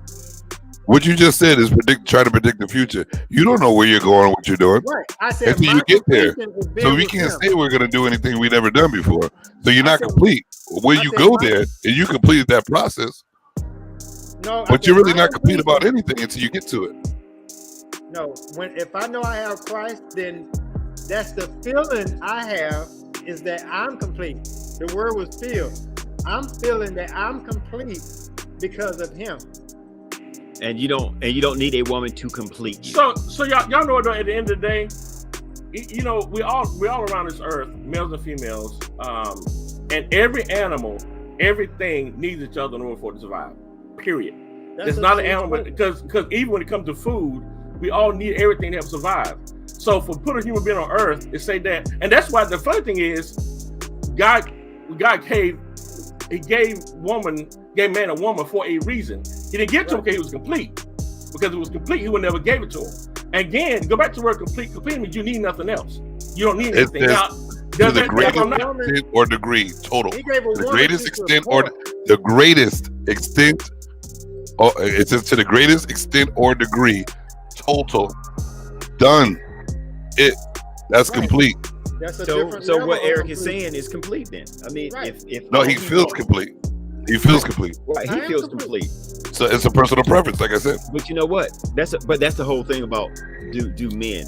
What you just said is try to predict the future. You don't know where you're going, what you're doing, right? I said until you get there. So we can't say we're going to do anything we've never done before. So you're not complete. When you go there and you completed that process, but you're really not complete about anything until you get to it. No, if I know I have Christ, then that's the feeling I have is that I'm complete. The word was filled. I'm feeling that I'm complete because of Him. And you don't need a woman to complete you. So y'all know at the end of the day, you know, we all around this earth, males and females, and every animal, everything needs each other in order for it to survive. Period. It's not an animal because even when it comes to food, we all need everything to help survive. So for put a human being on earth, it say that, and that's why the funny thing is, God gave man and woman for a reason. He didn't give it to him because he was complete. Because it was complete, he would never gave it to him. Again, go back to the word complete. Complete means you need nothing else. You don't need anything. Now, to the greatest extent or degree, total. The greatest extent or the greatest extent. Oh, it says to the greatest extent or degree, total, done. That's complete. So what Eric is saying is complete then. I mean, if no, he feels complete. He feels complete. Right, he feels complete. So it's a personal preference, like I said. But you know what? That's the whole thing about do men.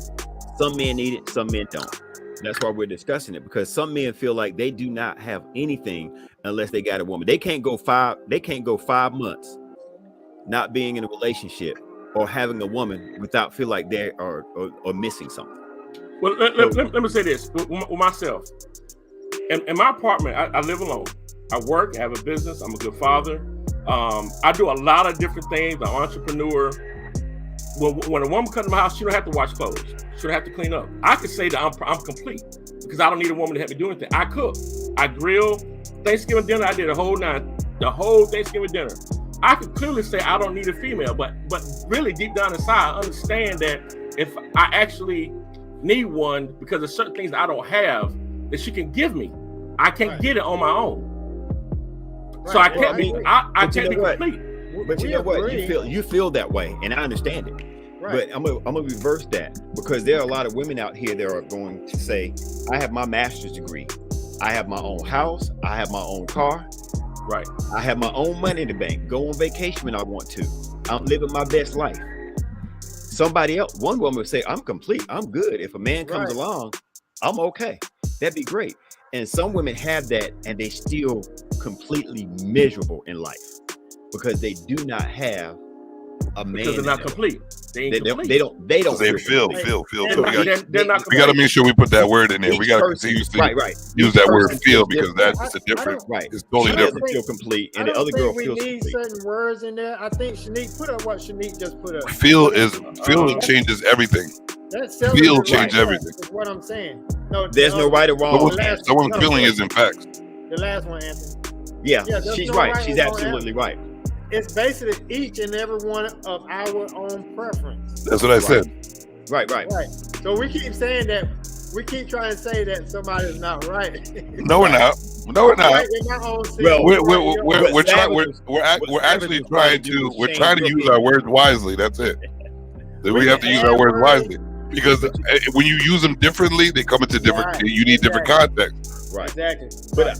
Some men need it, some men don't. That's why we're discussing it, because some men feel like they do not have anything unless they got a woman. They can't go 5 months not being in a relationship or having a woman without feel like they are missing something. Well, let me say this with myself. In my apartment, I live alone. I work, I have a business, I'm a good father. I do a lot of different things. I'm an entrepreneur. When a woman comes to my house, she don't have to wash clothes. She don't have to clean up. I could say that I'm complete because I don't need a woman to help me do anything. I cook, I grill. Thanksgiving dinner, I did the whole Thanksgiving dinner. I could clearly say I don't need a female, but really deep down inside, I understand that if I actually need one because there's certain things that I don't have that she can give me, I can't get it on my own. So I can't be. I can't be complete. But you know what? You feel that way, and I understand it. Right. But I'm gonna reverse that, because there are a lot of women out here that are going to say, "I have my master's degree, I have my own house, I have my own car, right? I have my own money in the bank. Go on vacation when I want to. I'm living my best life." Somebody else, one woman would say, "I'm complete. I'm good. If a man comes along, I'm okay. That'd be great." And some women have that, and they still completely miserable in life because they do not have a man. Because they're not complete. They ain't complete. They don't. They feel. They're not. We got to make sure we put that word in there. We got to continue to use that word "feel" because that's a different. It's totally different. Feel complete, and the other girl feels complete. We need certain words in there. I think Shanique put up what Shanique just put up. Feel changes everything. Feel change everything. That's what I'm saying. There's no right or wrong. Someone's feeling is in facts. The last one, Anthony. Yeah, she's right. She's absolutely right. it's basically each and every one of our own preference. That's what I said. Right. Right. So we keep saying that. We keep trying to say that somebody's not right. No, we're not. No, we're not. Right in my own sense. Well, we're actually trying to use our words wisely. That's it. We have to use our words wisely, because when you use them differently, they come into different. You need different context. Right. Exactly. But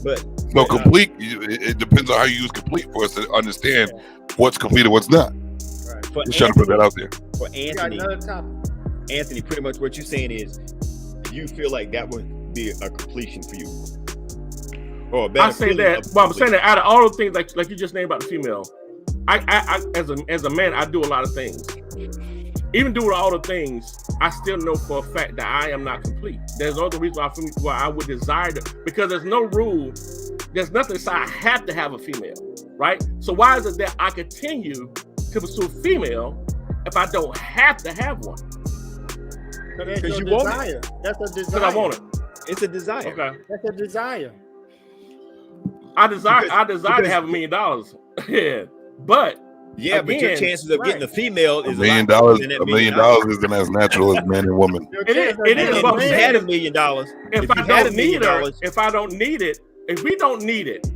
So complete. It depends on how you use complete for us to understand what's complete and what's not. Right. for Just trying to put that out there. For We got Anthony, another topic. Anthony, pretty much what you're saying is you feel like that would be a completion for you, or a better I say feeling that. of Well, I'm saying completion. that out of all the things like you just named about the female, I as a man, I do a lot of things. Even doing all the things, I still know for a fact that I am not complete. There's no other reason why I would desire to, because there's no rule. There's nothing that says I have to have a female, right? So why is it that I continue to pursue a female if I don't have to have one? Because you want desire. That's a desire. Because I want it. It's a desire. Okay. That's a desire. I desire Because- to have $1 million. Yeah. But Yeah, but your again, chances of getting a female is $1 million. a lot less than that $1 million isn't as natural as man and woman. It is, And if but you man, had $1 million, if I don't need her, if I don't need it, if we don't need it,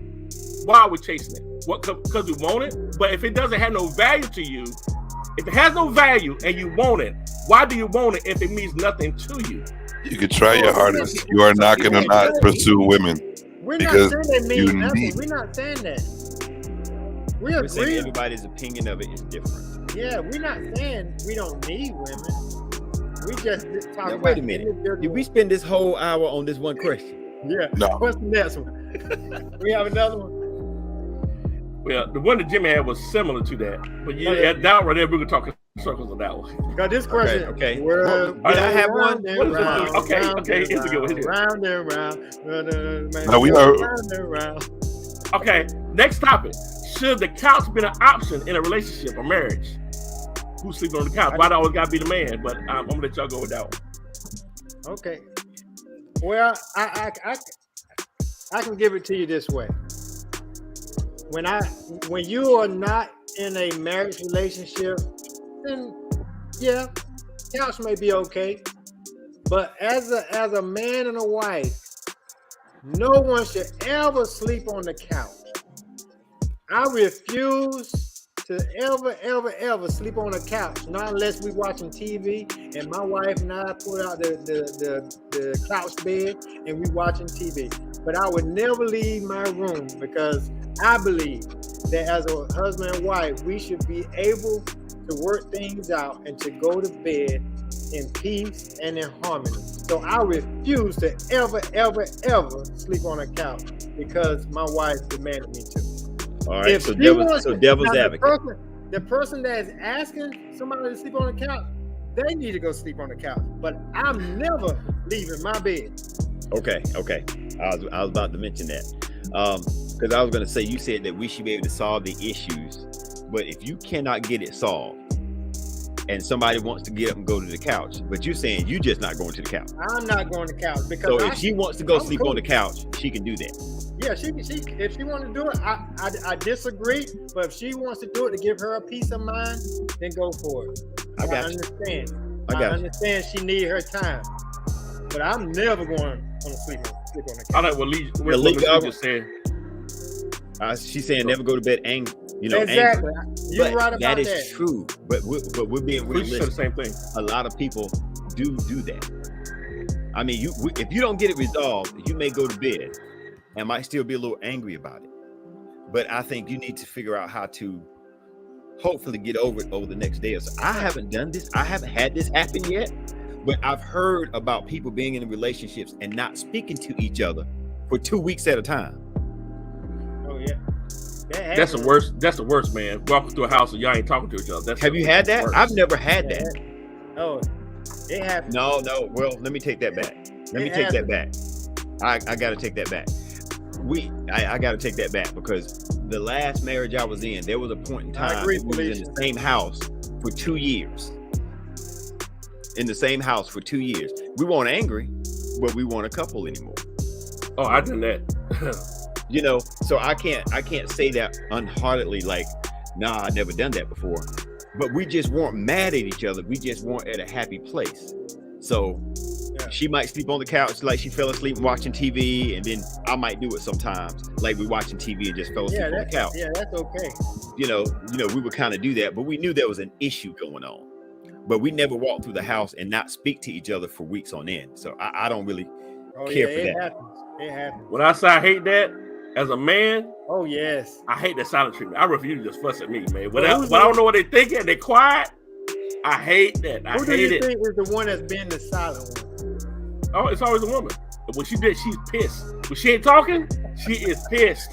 why are we chasing it? What? Because we want it. But if it doesn't have no value to you, if it has no value and you want it, why do you want it if it means nothing to you? You can try your hardest. You are not going to not pursue women. We're Because not saying that means you nothing. need- We're not saying that. We we're saying agree. everybody's opinion of it is different. Yeah, we're not saying we don't need women. We just talk Now, about wait a minute. individual- Did we spend this whole hour on this one question? Yeah. No. What's the next one? We have another one. Well, the one that Jimmy had was similar to that. But yeah, that right there, we were talking circles on that one. Got this question. Okay. Well, Did I have one? round and What is this round, one? Okay, round okay, and here's a good one, here's a good one. round and round. Now we know- Round and round. Okay, next topic. Should the couch be an option in a relationship or marriage? Who's sleeping on the couch? Why do I always gotta be the man? But I'm gonna let y'all go with that one. Okay. Well, I can give it to you this way. When you are not in a marriage relationship, then yeah, couch may be okay. But as a man and a wife, no one should ever sleep on the couch. I refuse to ever sleep on the couch, not unless we watching TV and my wife and I pull out the couch bed and we watching TV. But I would never leave my room because I believe that as a husband and wife, we should be able to work things out and to go to bed in peace and in harmony. So I refuse to ever sleep on a couch because my wife demanded me to. All right. If So she devil's wants to- devil's now, advocate. The person that is asking somebody to sleep on the couch, they need to go sleep on the couch. But I'm never leaving my bed. Okay. I was about to mention that. Because I was going to say, you said that we should be able to solve the issues, but if you cannot get it solved and somebody wants to get up and go to the couch, but you're saying you just not going to the couch. I'm not going to the couch because So if she wants to go I'm sleep cool. on the couch, she can do that. Yeah, she if she wants to do it, I disagree. But if she wants to do it to give her a peace of mind, then go for it. I got you. understand. I got you. understand she need her time, but I'm never going to sleep on the I couch. like what Lee Lee just said. She's saying never go to bed angry. Exactly. You're But right about that is that. true. But we're being We said the realistic. same thing. A lot of people do that. I mean, if you don't get it resolved, you may go to bed and might still be a little angry about it. But I think you need to figure out how to hopefully get over it over the next day or so. I haven't done this. I haven't had this happen yet, but I've heard about people being in relationships and not speaking to each other for 2 weeks at a time. Oh yeah. That's the worst. That's the worst, man. Walking through a house and y'all ain't talking to each other. That's Have you had that? worst. I've never had that. Oh, it happens. No. Well, let me take that back. Let me take that back. I got to take that back. I got to take that back because the last marriage I was in, there was a point in I time agree, that we was in the same house for 2 years. In the same house for 2 years. We weren't angry, but we weren't a couple anymore. Oh, I done that. You know, so I can't say that unheartedly. Like Nah, I never done that before. But we just weren't mad at each other. We just weren't at a happy place. So she might sleep on the couch like she fell asleep watching TV, and then I might do it sometimes, like we watching TV and just fell asleep on the couch. Yeah, that's okay. You know, we would kind of do that, but we knew there was an issue going on. But we never walked through the house and not speak to each other for weeks on end. So I don't really care for that. It happens. When I say I hate that, as a man, oh yes, I hate that silent treatment. I refuse to just fuss at me, man. But I don't know what they thinking. They quiet. I hate that. I Who do hate you it. think is the one that's been the silent one? Oh, it's always a woman. When she did, she's pissed. When she ain't talking, she is pissed.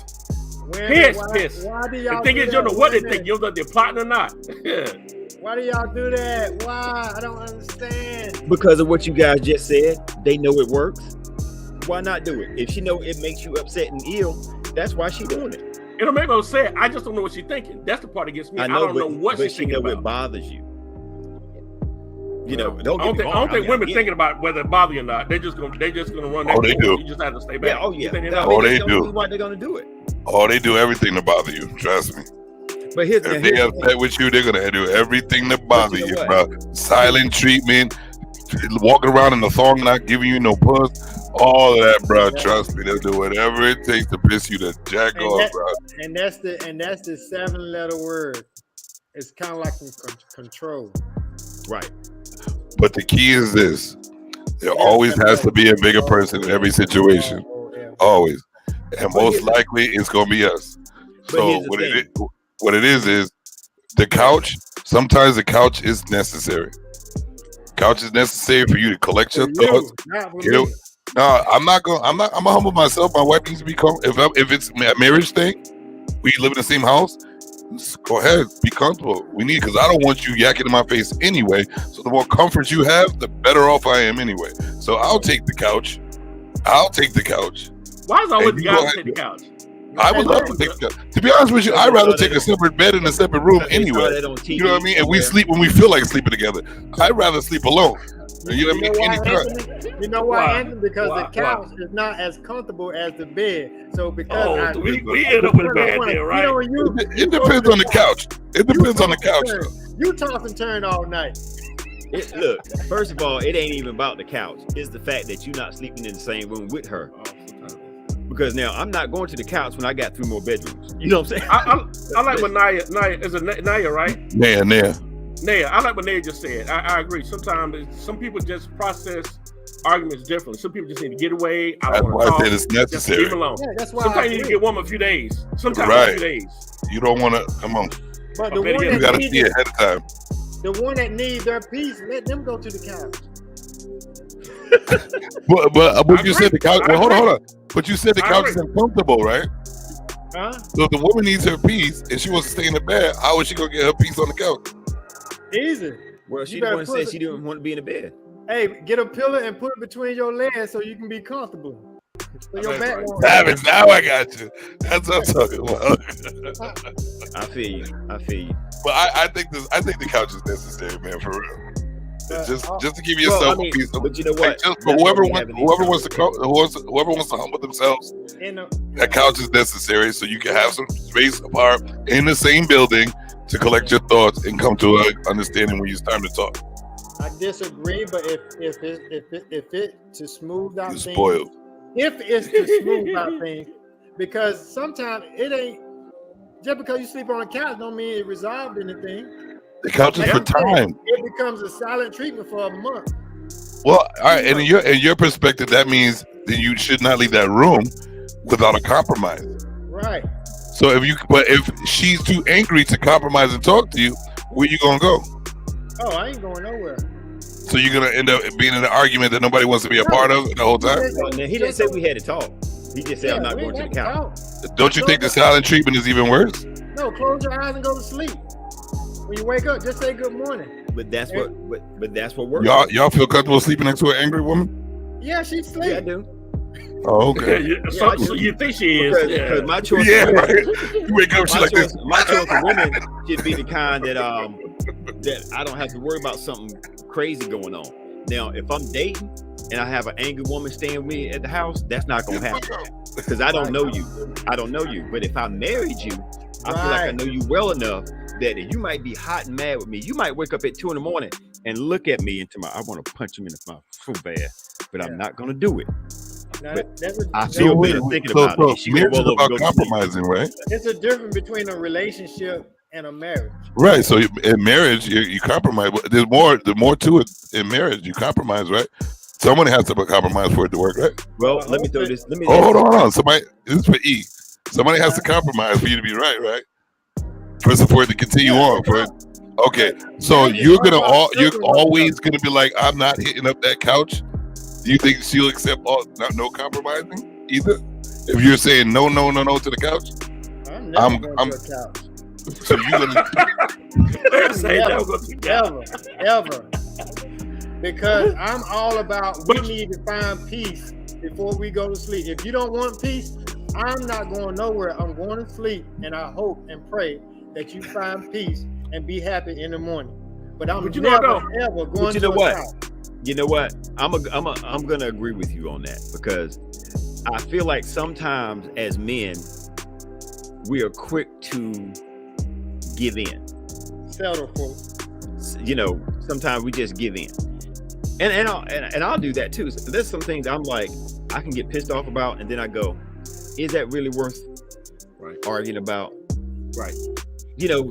Pissed. Why do y'all the thing do is, you don't know that, what they women? think. You don't know if they're plotting or not. Why do y'all do that? Why? I don't understand. Because of what you guys just said, they know it works. Why not do it? If she know it makes you upset and ill, that's why she doing it. It don't make no sense. I just don't know what she's thinking. That's the part that gets me. I don't know what she's thinking about. It bothers you. You know, I don't think women thinking about whether it bothers you or not. They're just gonna run that. Oh, they do. You just have to stay back. Yeah, They do. Why they're gonna do it? Oh, they do everything to bother you. Trust me. But if they upset with you, they're gonna do everything to bother you, bro. Silent treatment, walking around in the thong, not giving you no puss, all of that, bro. Trust me, they'll do whatever it takes to piss you the jack off, bro. And that's the 7-letter word. It's kind of like control. Right. But the key is this: there always has to be a bigger person in every situation, always, and most likely it's gonna be us. So what it is the couch. Sometimes the couch is necessary. Couch is necessary for you to collect your thoughts. No, I'm gonna humble myself. My wife needs to be comfortable. If it's a marriage thing, we live in the same house. Go ahead, be comfortable. Because I don't want you yakking in my face anyway. So the more comfort you have, the better off I am anyway. So I'll take the couch. Why is always the guy take the couch? I would love to take the couch. To be honest with you, I'd rather take a separate bed in a separate room anyway. You know what I mean? And we sleep when we feel like sleeping together. I'd rather sleep alone. You know what I mean? You know why, Anthony? Because the couch is not as comfortable as the bed. So because we end up with a bad day, right? It depends on the couch. It depends on the couch. You toss and turn all night. Look, first of all, it ain't even about the couch. It's the fact that you're not sleeping in the same room with her. Because now I'm not going to the couch when I got 3 more bedrooms. You know what I'm saying? I like what Naya is it Naya, right? Naya, I like what Naya just said. I agree. Sometimes some people just process arguments differently. Some people just need to get away. I don't want to talk. I said it's necessary. Just leave them alone. Yeah, that's why sometimes you need to get one a few days. Sometimes a few days. You don't want to. Come on. But the one you got to see it ahead of time. The one that needs their peace, let them go to the couch. but you said the couch. Well, hold on. But you said the couch is uncomfortable, right? Huh? So if the woman needs her peace and she wants to stay in the bed, how is she gonna get her peace on the couch? Easy. Well, she the one said she didn't want to be in the bed. Hey, get a pillow and put it between your legs so you can be comfortable. So your back won't. Savage, now I got you. That's what I'm talking about. I feel you. But I think the couch is necessary, man, for real. Just to give yourself a piece of. But you know what? For whoever wants to humble themselves, that couch is necessary so you can have some space apart in the same building to collect your thoughts and come to an understanding when it's time to talk. I disagree, but if it to smooth out things, spoiled. If it's to smooth out things, because sometimes it ain't just because you sleep on a couch don't mean it resolved anything. The couch is for time. It becomes a silent treatment for a month. Well, all right, and in your perspective, that means that you should not leave that room without a compromise. Right. So if she's too angry to compromise and talk to you, where you gonna go? Oh, I ain't going nowhere. So you're gonna end up being in an argument that nobody wants to be a part of the whole time? Now, he didn't say we had to talk. He just said I'm not going to the couch. Don't you think the silent treatment is even worse? No, close your eyes and go to sleep. When you wake up, just say good morning. But that's what works. Y'all feel comfortable sleeping next to an angry woman? Yeah, she's sleeping. Yeah, I do. Oh, okay. So you think she is? Because my choice. Yeah, right. You wake up, she's like this. My choice of women should be the kind that I don't have to worry about something crazy going on. Now, if I'm dating and I have an angry woman staying with me at the house, that's not gonna happen because I don't know you. But if I married you, I feel like I know you well enough that you might be hot and mad with me. You might wake up at 2 a.m. and look at me and I want to punch him in the mouth so bad, but I'm not going to do it. I feel better thinking about it. Marriage is about compromising, right? It's a difference between a relationship and a marriage. Right. So in marriage, you compromise. There's more to it in marriage. You compromise, right? Someone has to compromise for it to work, right? Well, let me throw this. Hold on. Somebody, this is for E. Somebody has to compromise for you to be right? For it to continue on. Okay. So you're always gonna be like, I'm not hitting up that couch. Do you think she'll accept no compromising either? If you're saying no to the couch, I'm going to the couch. So you're gonna ever. Because I'm all about we need to find peace before we go to sleep. If you don't want peace, I'm not going nowhere. I'm going to sleep, and I hope and pray that you find peace and be happy in the morning. But I'm never ever going to the couch. You know what? I'm gonna agree with you on that, because I feel like sometimes as men we are quick to give in. Settle for. Sometimes we just give in, and I'll do that too. So there's some things I'm like I can get pissed off about, and then I go, is that really worth arguing about? Right.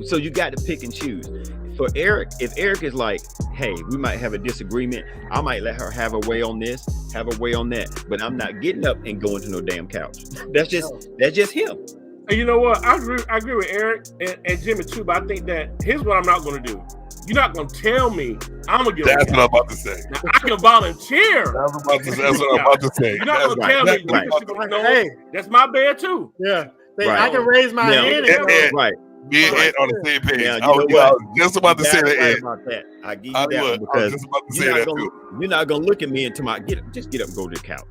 So you got to pick and choose. For Eric, if Eric is like, hey, we might have a disagreement, I might let her have a way on this, have a way on that, but I'm not getting up and going to no damn couch. That's just him. And you know what? I agree with Eric and Jimmy too, but I think that here's what I'm not going to do. You're not going to tell me I'm going to get. That's what I'm about to say. Now, I can volunteer. That's what I'm about to say. You're not going to tell me. Hey, that's my bed too. Yeah. I can raise my hand and go. Right. Me and Ed on the same page. Now, I was just about to say that, Ed. I give you that one, because you're not gonna look at me until just get up and go to the couch.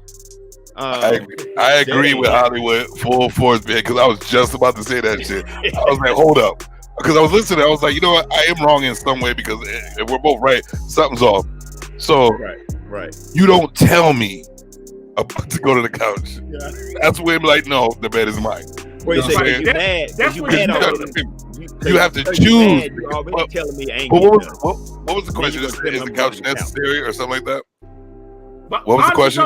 I agree with Hollywood full force, man, because I was just about to say that shit. I was like, hold up, because I was listening. I was like, you know what? I am wrong in some way, because if we're both right, something's off. So right. You don't tell me about to go to the couch. Yeah. That's when I'm like, no, the bed is mine. Well, you say you're mad. You have to choose. You're already telling me I ain't what was the question? Is the couch necessary or something like that? But what was the question?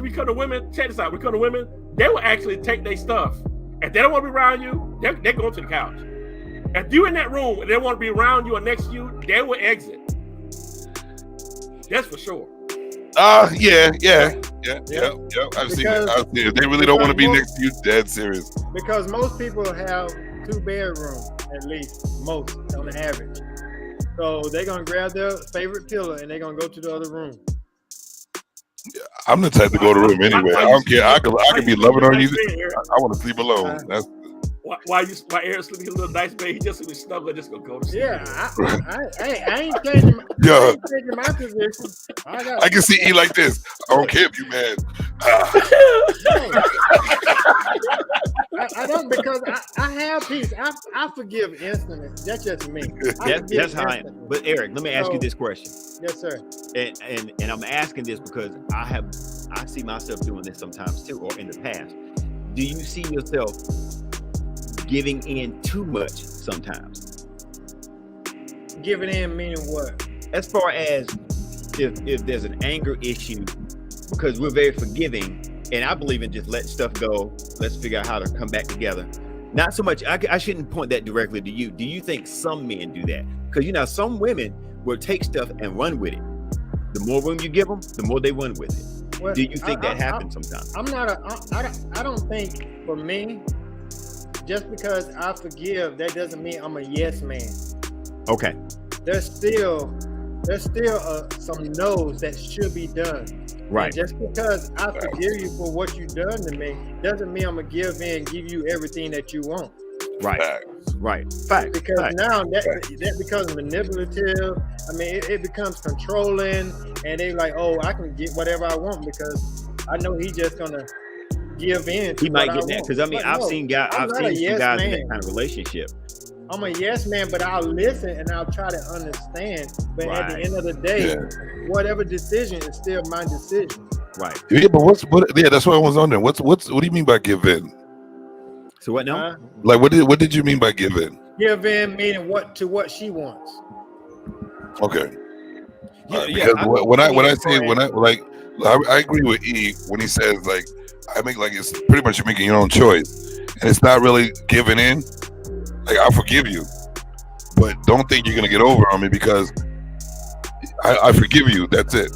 We come to women. Check this out. We come to women. They will actually take their stuff. If they don't want to be around you, they're going to the couch. If you're in that room and they want to be around you or next to you, they will exit. That's for sure. Yeah. I've seen it. They really don't want to be next to you. Dead serious. Because most people have 2 bedrooms, at least, most on the average. So they're gonna grab their favorite pillow and they're gonna go to the other room. Yeah, I'm the type to go to the room anyway. I don't care. I can be loving on you. I want to sleep alone. That's. Why Eric sleeping in a little nice bed? He just be snuggle, just gonna go to sleep. Yeah, I ain't changing my position. I can see E like this. I don't care if you mad. I don't, because I have peace. I forgive instantly. That's just me. That's how I am. But Eric, let me ask you this question. Yes, sir. And I'm asking this because I see myself doing this sometimes too, or in the past. Do you see yourself giving in too much sometimes? Giving in meaning what? As far as if there's an anger issue, because we're very forgiving, and I believe in just let stuff go. Let's figure out how to come back together. Not so much. I shouldn't point that directly to you. Do you think some men do that? Because some women will take stuff and run with it. The more room you give them, the more they run with it. Well, do you think that happens sometimes? I don't think, for me, just because I forgive, that doesn't mean I'm a yes man. Okay. There's still some no's that should be done. Right. And just because I forgive you for what you've done to me doesn't mean I'm gonna give in and give you everything that you want. Right. Right. Fact. Because now that becomes manipulative. I mean, it becomes controlling, and they like, oh, I can get whatever I want because I know he's just gonna give in. He might get that because I've seen guys in that kind of relationship. I'm a yes man, but I'll listen and I'll try to understand. But at the end of the day, whatever decision is still my decision. Right. Yeah, but that's what I was wondering. What do you mean by give in? So what now? Like, what did you mean by give in? Give in meaning what she wants. Okay. Yeah, Because I when I agree with E when he says like I make like it's pretty much you're making your own choice, and it's not really giving in. Like I forgive you, but don't think you're gonna get over on me because I forgive you. That's it.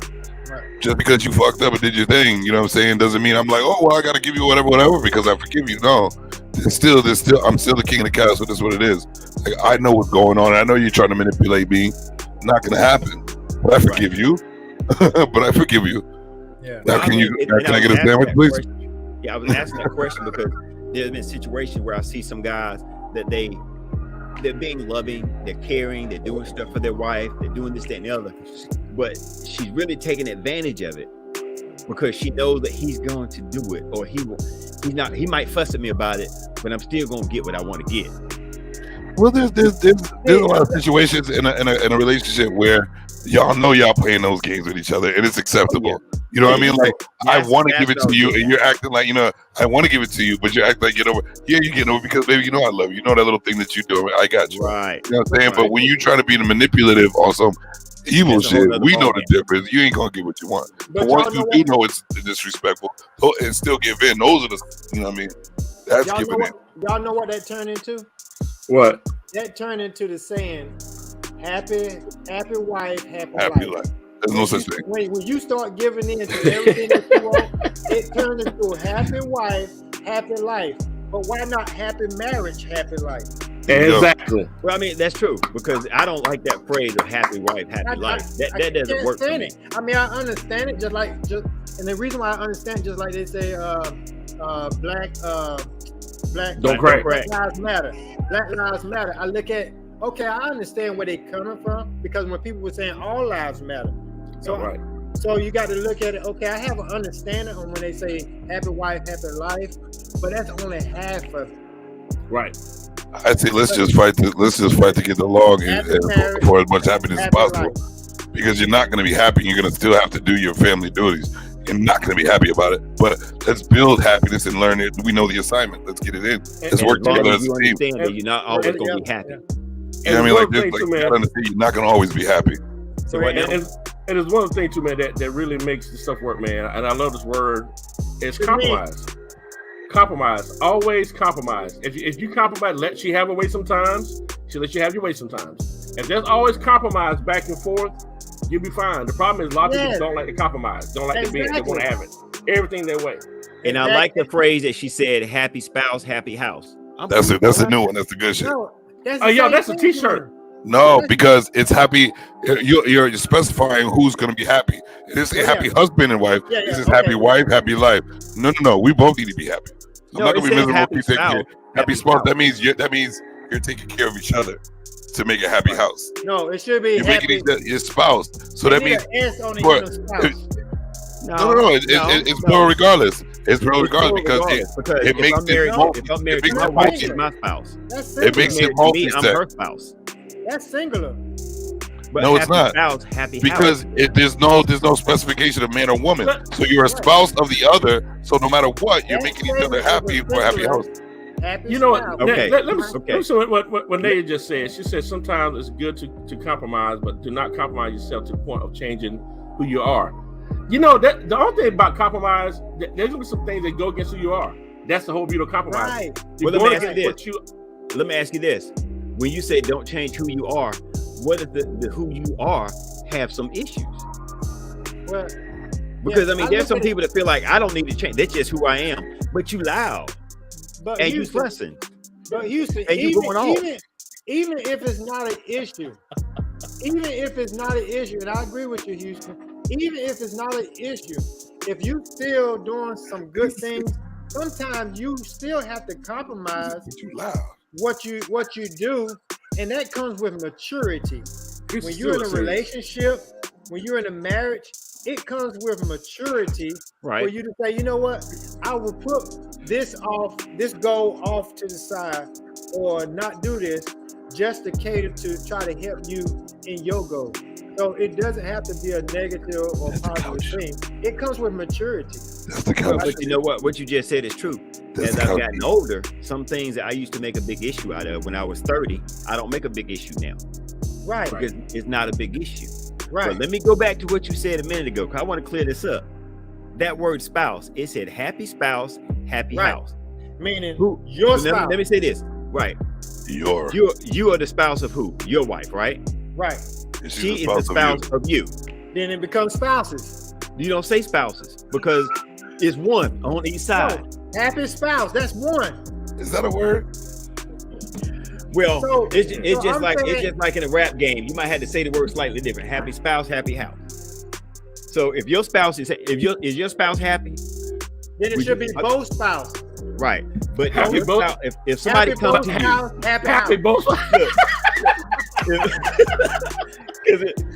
Right. Just because you fucked up and did your thing, you know what I'm saying, doesn't mean I'm like, oh well, I gotta give you whatever because I forgive you. No, I'm still the king of the castle. That's what it is. Like I know what's going on. I know you're trying to manipulate me. Not gonna happen. But I forgive you. But I forgive you. Yeah. Now, can I get a sandwich, please? Yeah, I was asking that question because there's been situations where I see some guys that they're being loving, they're caring, they're doing stuff for their wife, they're doing this, that, and the other. But she's really taking advantage of it because she knows that he's going to do it, or he might fuss at me about it, but I'm still gonna get what I want to get. Well, there's a lot of situations in a relationship where y'all know y'all playing those games with each other, and it's acceptable. You know what I mean? Like I want to give it to you, and you're acting like I want to give it to you, but you're acting like you're getting over because baby, I love you. You know that little thing that you do. I got you. Right. You know what I'm saying? Right. But when you try to be manipulative on some evil shit, we know the difference. You ain't gonna get what you want. But once you do know it's disrespectful and still give in, those are the, you know what I mean? That's giving in. Y'all know what that turned into? What? That turned into the saying, happy wife, happy life. There's no such thing. When you start giving in to everything that you want, it turns into a happy wife, happy life. But why not happy marriage, happy life? Exactly. Well, I mean, that's true because I don't like that phrase of happy wife, happy life. That doesn't work for me. I mean, I understand it and the reason why I understand just like they say, black lives matter. Black lives matter. I look at, okay, I understand where they're coming from because when people were saying all lives matter. So you got to look at it, okay, I have an understanding on when they say happy wife, happy life, but that's only half of it. Right. I'd say let's just fight to get along and for as much happiness as possible. Life. Because you're not going to be happy. You're going to still have to do your family duties. You're not going to be happy about it. But let's build happiness and learn it. We know the assignment. Let's get it in. Let's work together as a team. That you're not always going to be happy. You know what I mean? You gotta understand you're not going to always be happy. So and it's one thing too, man, that really makes the stuff work, man. And I love this word. It's compromise. Compromise. Always compromise. If you compromise, let she have her way sometimes. She'll let you have your way sometimes. If there's always compromise back and forth, you'll be fine. The problem is a lot of people don't like to compromise. Don't like to be. They want to have it. Everything their way. And I like the phrase that she said, happy spouse, happy house. That's a new one. That's the good shit. No, that's a t-shirt. No, because it's happy. You're specifying who's going to be happy. This is happy husband and wife. This is happy wife, happy life. No. We both need to be happy. I'm not going to be miserable. Happy spouse. That means you're taking care of each other to make a happy house. No, it should be you're happy. making your spouse. So that means it's plural regardless. It's plural regardless because it makes it my spouse. It makes it multi-sex. I'm her spouse. That's singular. But no, it's not. Spouse, happy because there's no specification of man or woman. So you're a spouse of the other. So no matter what, you're making each other happy for a happy house. You know what? Okay. Let me say what Naya just said. She said sometimes it's good to compromise, but do not compromise yourself to the point of changing who you are. You know that the only thing about compromise, there's gonna be some things that go against who you are. That's the whole beauty of compromise. Right. Well, let me ask you this. When you say don't change who you are, what if the who you are have some issues? Well, because I mean, there's some people that feel like I don't need to change. That's just who I am. But you loud, and you fussing, but Houston, and you going off. Even if it's not an issue, and I agree with you, Houston. Even if it's not an issue, if you still doing some good things, sometimes you still have to compromise. Too loud. What you do, and that comes with maturity. When you're in a relationship, when you're in a marriage, it comes with maturity. Right. For you to say, you know what, I will put this goal off to the side, or not do this, just to cater to try to help you in your goal. So it doesn't have to be a negative or positive thing. It comes with maturity. That's the couch. But you know what? What you just said is true. That's As the I've couch. gotten older, some things that I used to make a big issue out of when I was 30, I don't make a big issue now Right. because it's not a big issue. Right. But let me go back to what you said a minute ago, because I want to clear this up. That word spouse, it said happy spouse, happy Right. house. Meaning Who? your So spouse. let me say this. Right. Your. You are the spouse of who? Your wife, right? Right. And she's She is the of you. spouse of you. Then it becomes spouses. You don't say spouses because it's one on each side. No, happy spouse. That's one. Is that a word? Well, So- it's so just I'm like saying- it's just like in a rap game. You might have to say the word slightly different. Happy spouse, happy house. So if your spouse is your spouse happy, Then it We- should be both spouse. right? But Happy if, your both- spouse, if somebody Happy comes both to you, spouse, happy Happy house. both.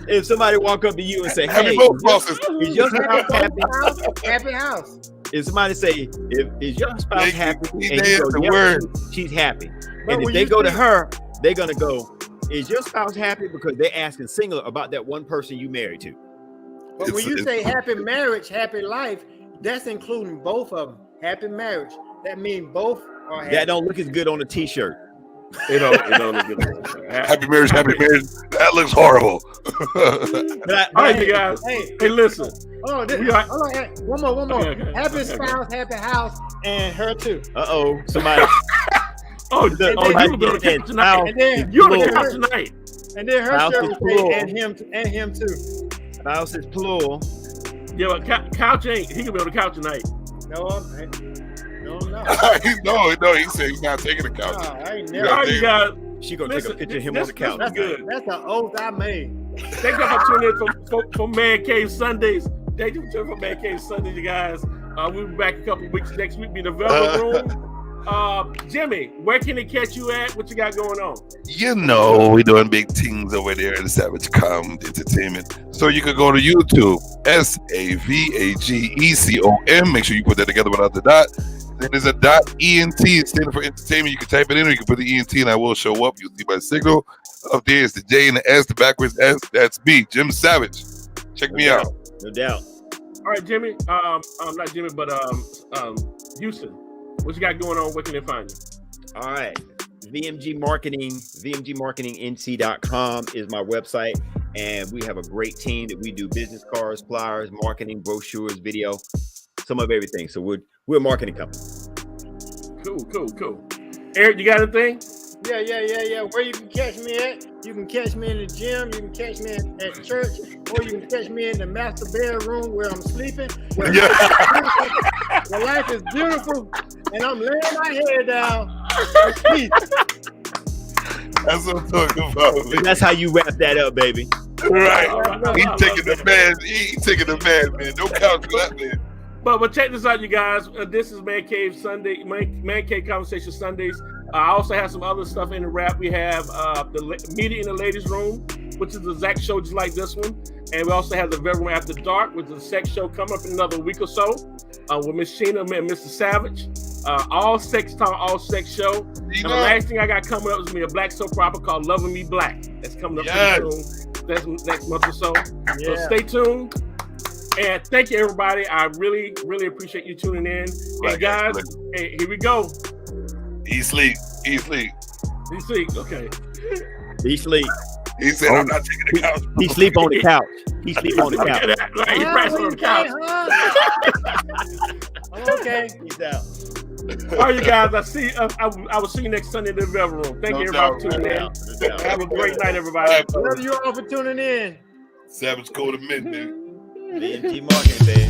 if somebody walk up to you and say, Happy "Hey, both spouses. is your spouse Happy happy?" both spouse, happy house. If somebody say, "Is your spouse Thank you. happy?" See, and you there's go, the "Yep, word. she's happy." But And if when they you go to say- her, they're gonna go, "Is your spouse happy?" Because they're asking singular about that one person you married to. But when It's- you it's- say happy marriage, happy life, that's including both of them. Happy marriage. That means both are happy. That don't look as good on a t-shirt. It don't look good. Happy marriage, happy marriage. That looks horrible. But All right, you guys. Hey, Hey, listen. oh, this, We are- hold on, hey, one more. Okay. Happy spouse, happy house, and her too. somebody. Oh, then- you will be on the couch tonight. And then, You're on the and couch then, tonight. and then her Spouse shirt is will plural. say, and him too. Spouse is plural. Yeah, but couch ain't. He can be on the couch tonight. No, I'm not. no, he said he's not taking the couch. No, I ain't All never. right, you guys. She gonna Listen, take a picture of him this- on the couch. this was good. That's an oath I made. Thank you for tuning in for Man Cave Sundays. Thank you for tuning in for Man Cave Sundays, you guys. We'll be back a couple weeks next week. Be in the Velvet Room. Jimmy, where can they catch you at? What you got going on? You know, we're doing big things over there in Savage Com Entertainment. So you could go to YouTube, SAVAGECOM. Make sure you put that together without the dot. Then there's a .ENT, it's standing for entertainment. You can type it in or you can put the ENT and I will show up. You'll see my signal. Up there is the J and the S, the backwards S. That's me, Jim Savage. Check me out. No doubt. All right, Jimmy. Not Jimmy, but Houston. What you got going on? Where can they find you? All right. VMG Marketing, VMGMarketingNC.com is my website. And we have a great team that we do business cards, flyers, marketing, brochures, video, some of everything. So we're a marketing company. Cool. Eric, you got anything? Yeah. Where you can catch me at? You can catch me in the gym. You can catch me at church, or you can catch me in the master bedroom where I'm sleeping. Where where life is beautiful, and I'm laying my head down. with peace. That's what I'm talking about. And that's how you wrap that up, baby. Right. I He's love taking the that. man. He's taking the man. Don't count for that, man. But check this out, you guys. This is Man Cave Sunday, Man Cave Conversation Sundays. I also have some other stuff in the wrap. We have the media in the ladies' room, which is the exact show just like this one, and we also have the Velvet Room After Dark, which is a sex show coming up in another week or so with Miss Sheena and Mr. Savage. All sex talk, all sex show. And the last thing I got coming up is gonna be a black soap opera called Loving Me Black. That's coming up pretty soon. That's next month or so. So Yeah. stay tuned. And thank you, everybody. I really, really appreciate you tuning in. Right, And guys, hey, here we go. He sleep. He sleep. You see, okay. He sleep. He said, I'm not taking the couch. He sleep on the couch. He sleep on the Look couch. at that. Like, he pressed on the couch. I'm okay. Peace out. All right, you guys. I will see you next Sunday in the Velvet Room. Thank you, everybody, for tuning in. Have a great night, everybody. Love you all for tuning in. Savage Code of Men, man. VMG Marketing, baby.